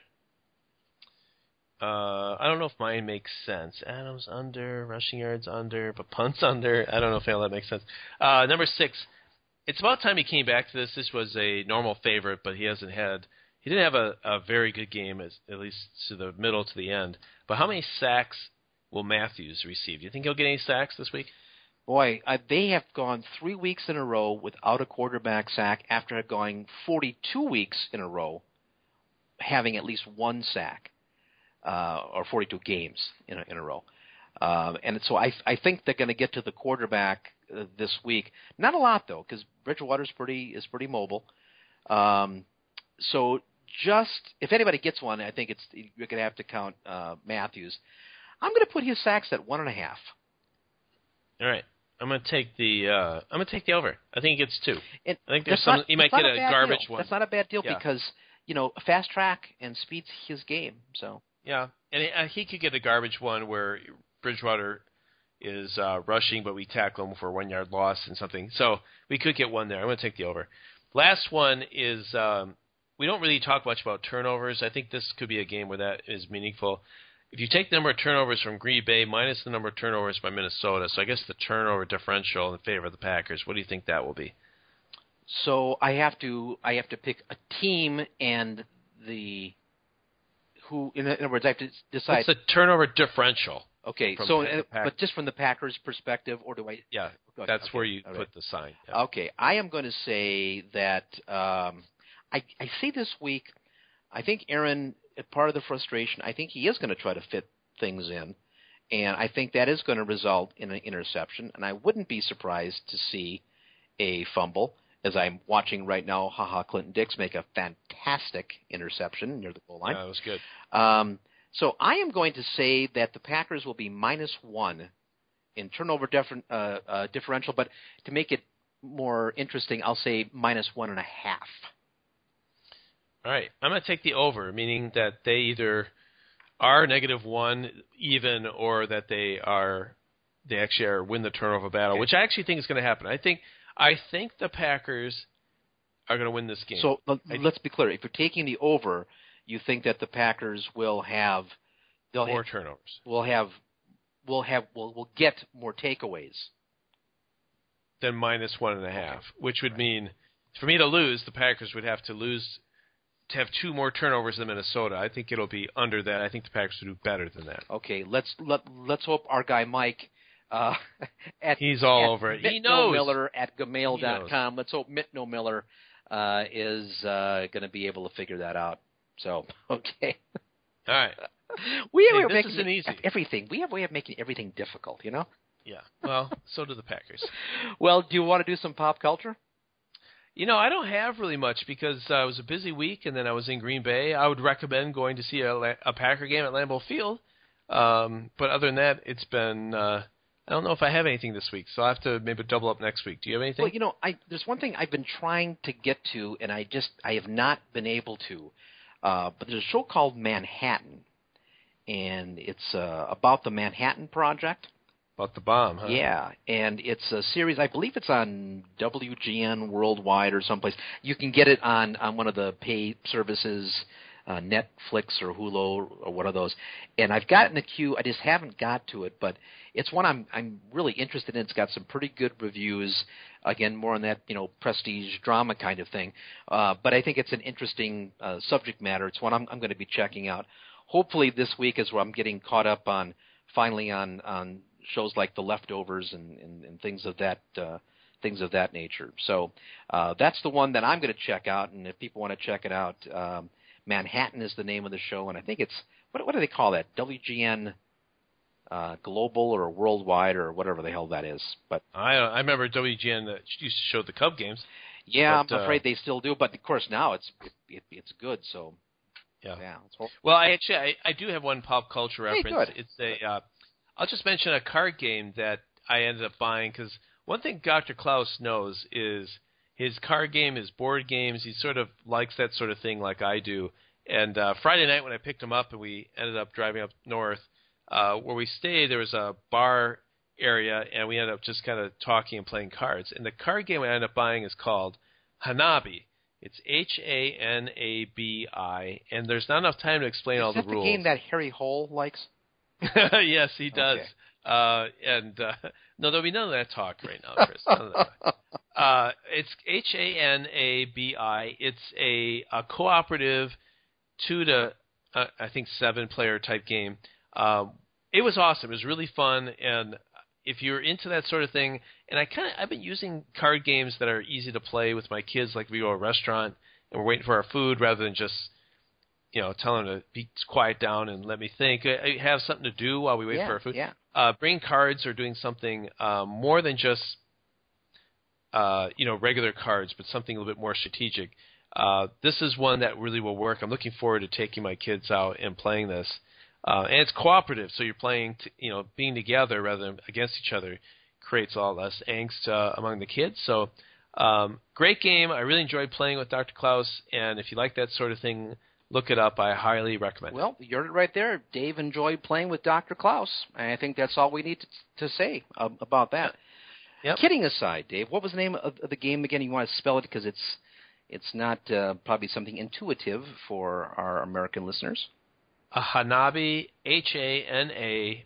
I don't know if mine makes sense. Adams under, rushing yards under, but punts under. I don't know if all that makes sense. Number 6. It's about time he came back to this. This was a normal favorite, but he didn't have a very good game, at least to the middle to the end. But how many sacks will Matthews receive? Do you think he'll get any sacks this week?
Boy, they have gone 3 weeks in a row without a quarterback sack after going 42 weeks in a row having at least 1 sack, or 42 games in a row. And so I think they're going to get to the quarterback this week. Not a lot though, because Bridgewater is pretty mobile. So just if anybody gets one, I think you're going to have to count Matthews. I'm going to put his sacks at 1.5.
All right, I'm going to take the over. I think he gets 2.
I
think he might get a garbage one.
That's not a bad deal because fast track and speed's his game. So
yeah, and he could get a garbage one where Bridgewater is rushing, but we tackle him for a 1-yard loss and something. So we could get one there. I'm going to take the over. Last one is we don't really talk much about turnovers. I think this could be a game where that is meaningful. if you take the number of turnovers from Green Bay minus the number of turnovers by Minnesota, so I guess the turnover differential in favor of the Packers, what do you think that will be?
So I have to pick a team and in other words, I have to decide.
What's the turnover differential?
Okay, so but just from the Packers' perspective, or do I?
Yeah, that's where you put the sign. Yeah.
Okay, I am going to say that I see this week. I think Aaron, part of the frustration, I think he is going to try to fit things in, and I think that is going to result in an interception. And I wouldn't be surprised to see a fumble, as I'm watching right now. Clinton Dix make a fantastic interception near the goal line.
Yeah, that was good.
So I am going to say that the Packers will be -1 in turnover differential, but to make it more interesting, I'll say -1.5.
All right, I'm going to take the over, meaning that they either are -1 even, or that they actually win the turnover battle, which I actually think is going to happen. I think the Packers are going to win this game.
So let's be clear: if you're taking the over, you think that the Packers will have
more turnovers.
We'll get more takeaways
than -1.5, which would mean for me to lose, the Packers would have to have 2 more turnovers than Minnesota. I think it'll be under that. I think the Packers will do better than that.
Okay, let's hope our guy Mike.
He's all over it. He knows.
Miller at gmail.com. Let's hope Mitno Miller is going to be able to figure that out. So, okay.
All right.
This isn't easy. Everything. We have a way of making everything difficult, you know?
Yeah. Well, so do the Packers.
Well, do you want to do some pop culture?
I don't have really much because it was a busy week, and then I was in Green Bay. I would recommend going to see a Packer game at Lambeau Field. But other than that, it's been I don't know if I have anything this week, so I'll have to maybe double up next week. Do you have anything?
Well, there's one thing I've been trying to get to, and I have not been able to. But there's a show called Manhattan, and it's about the Manhattan Project.
About the bomb, huh?
Yeah, and it's a series. I believe it's on WGN Worldwide or someplace. You can get it on one of the pay services, Netflix or Hulu or one of those. And I've got it in the queue. I just haven't got to it, but it's one I'm really interested in. It's got some pretty good reviews. Again, more on that prestige drama kind of thing. But I think it's an interesting subject matter. It's one I'm going to be checking out. Hopefully this week is where I'm getting caught up on shows like The Leftovers and things of that nature. So that's the one that I'm going to check out. And if people want to check it out, Manhattan is the name of the show, and I think it's what do they call that? WGN Global or Worldwide or whatever the hell that is. But
I remember WGN that used to show the Cub games.
Yeah, but, I'm afraid they still do. But of course now it's good. So
yeah.
Well,
I do have one pop culture reference.
Hey, good.
It's I'll just mention a card game that I ended up buying because one thing Dr. Klaus knows is his card game, his board games. He sort of likes that sort of thing like I do. And Friday night when I picked him up and we ended up driving up north, where we stayed, there was a bar area, and we ended up just kind of talking and playing cards. And the card game I ended up buying is called Hanabi. It's Hanabi, and there's not enough time to explain all the rules.
Is that the game that Harry Hole likes?
Yes, he does. Okay. No, there'll be none of that talk right now, Chris. None of that. It's Hanabi. It's a cooperative 2 to I think 7 player type game. It was awesome. It was really fun, and if you're into that sort of thing, and I've been using card games that are easy to play with my kids, like we go to a restaurant and we're waiting for our food, rather than just telling them to be quiet down and let me think. I have something to do while we wait for our food.
Yeah.
Bringing cards or doing something more than just regular cards, but something a little bit more strategic. This is one that really will work. I'm looking forward to taking my kids out and playing this. And it's cooperative, so you're playing, being together rather than against each other creates a lot less angst among the kids. So great game. I really enjoyed playing with Dr. Klaus, and if you like that sort of thing, look it up. I highly recommend it.
Well, you heard it right there. Dave enjoyed playing with Dr. Klaus, and I think that's all we need to say about that.
Yep.
Kidding aside, Dave, what was the name of the game again? You want to spell it because it's not probably something intuitive for our American listeners.
Hanabi, Hanabi.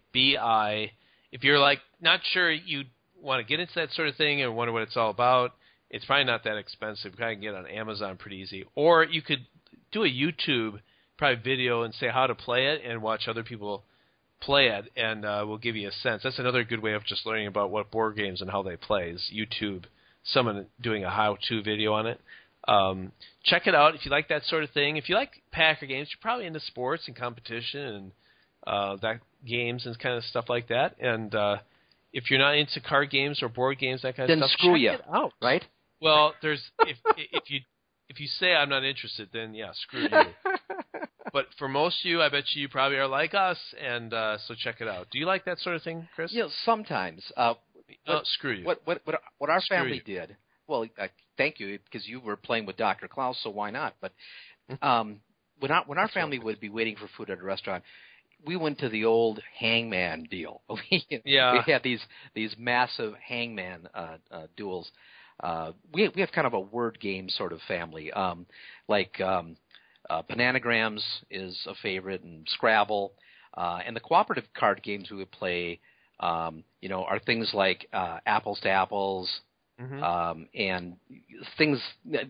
If you're like not sure you want to get into that sort of thing and wonder what it's all about, it's probably not that expensive. You can get it on Amazon pretty easy. Or you could do a YouTube probably video and say how to play it and watch other people play it, and we'll give you a sense. That's another good way of just learning about what board games and how they play is YouTube, someone doing a how-to video on it. Check it out if you like that sort of thing. If you like Packer games, you're probably into sports and competition and that games and kind of stuff like that. And if you're not into card games or board games, that kind of stuff,
screw
check
you
it out.
Right?
Well, there's if you say I'm not interested, then yeah, screw you. But for most of you, I bet you probably are like us, and so check it out. Do you like that sort of thing, Chris?
Yeah, sometimes.
Screw you.
What our family did. Well, thank you, because you were playing with Dr. Klaus, so why not? But when our family would be waiting for food at a restaurant, we went to the old hangman deal. We had these massive hangman duels. We have kind of a word game sort of family, Pananagrams is a favorite, and Scrabble, and the cooperative card games we would play, are things like Apples to Apples, and things I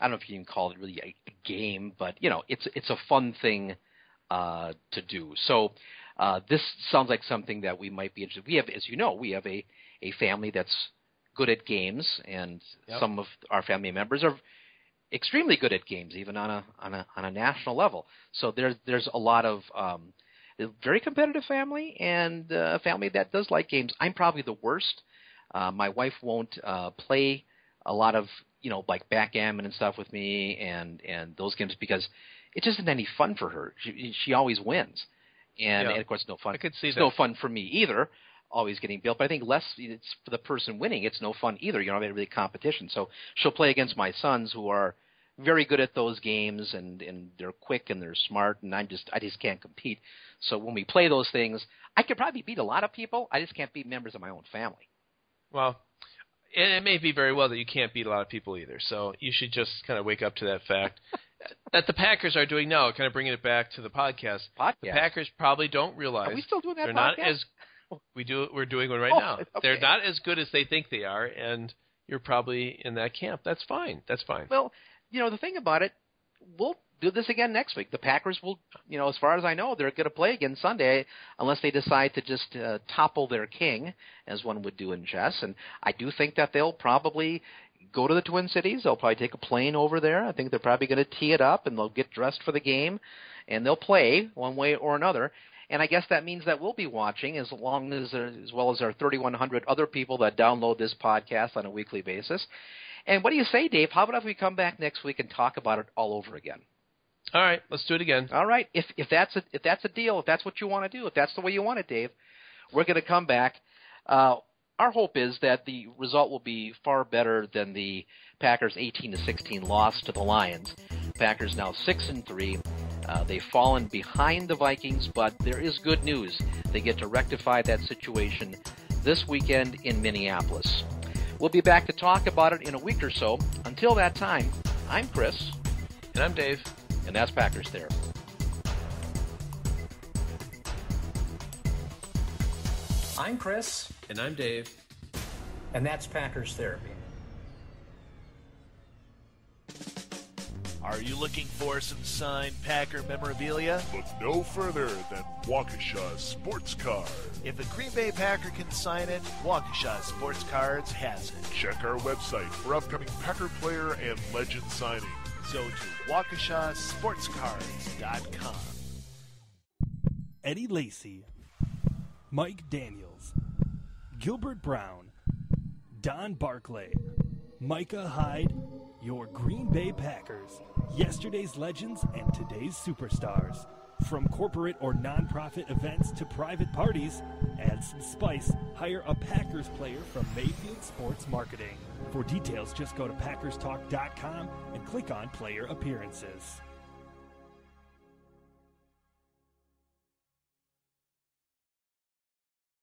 don't know if you can call it really a game, but it's a fun thing to do. So this sounds like something that we might be interested. We have, as you know, a family that's good at games, and some of our family members are extremely good at games, even on a national level. So there's a lot of a very competitive family, and a family that does like games. I'm probably the worst. My wife won't play a lot of like backgammon and stuff with me, and those games, because it just isn't any fun for her. She always wins, and of course no fun.
I could see
it's
that.
No fun for me either. Always getting built, but I think less. It's for the person winning. It's no fun either. You don't have really competition. So she'll play against my sons, who are very good at those games, and they're quick and they're smart, and I just can't compete. So when we play those things, I could probably beat a lot of people. I just can't beat members of my own family.
Well, it may be very well that you can't beat a lot of people either. So you should just kind of wake up to that fact that the Packers are doing now. Kind of bringing it back to the podcast. The Packers probably don't realize.
Are we still doing that
they're
podcast?
Not as we're doing one right now.
Okay.
They're not as good as they think they are, and you're probably in that camp. That's fine.
Well, the thing about it, we'll do this again next week. The Packers will, as far as I know, they're going to play again Sunday, unless they decide to just topple their king, as one would do in chess. And I do think that they'll probably go to the Twin Cities. They'll probably take a plane over there. I think they're probably going to tee it up, and they'll get dressed for the game, and they'll play one way or another. And I guess that means that we'll be watching, as well as our 3,100 other people that download this podcast on a weekly basis. And what do you say, Dave? How about if we come back next week and talk about it all over again?
All right, let's do it again.
All right, if that's a deal, if that's what you want to do, if that's the way you want it, Dave, we're going to come back. Our hope is that the result will be far better than the Packers' 18-16 loss to the Lions. Packers now 6-3. They've fallen behind the Vikings, but there is good news. They get to rectify that situation this weekend in Minneapolis. We'll be back to talk about it in a week or so. Until that time, I'm Chris.
And I'm Dave.
And that's Packers Therapy.
I'm Chris.
And I'm Dave.
And that's Packers Therapy.
Are you looking for some signed Packer memorabilia?
Look no further than Waukesha Sports Card.
If a Green Bay Packer can sign it, Waukesha Sports Cards has it.
Check our website for upcoming Packer player and legend signings.
Go to WaukeshaSportsCards.com.
Eddie Lacy, Mike Daniels, Gilbert Brown, Don Barclay, Micah Hyde, your Green Bay Packers, yesterday's legends and today's superstars. From corporate or nonprofit events to private parties, add some spice, hire a Packers player from Mayfield Sports Marketing. For details, just go to PackersTalk.com and click on Player Appearances.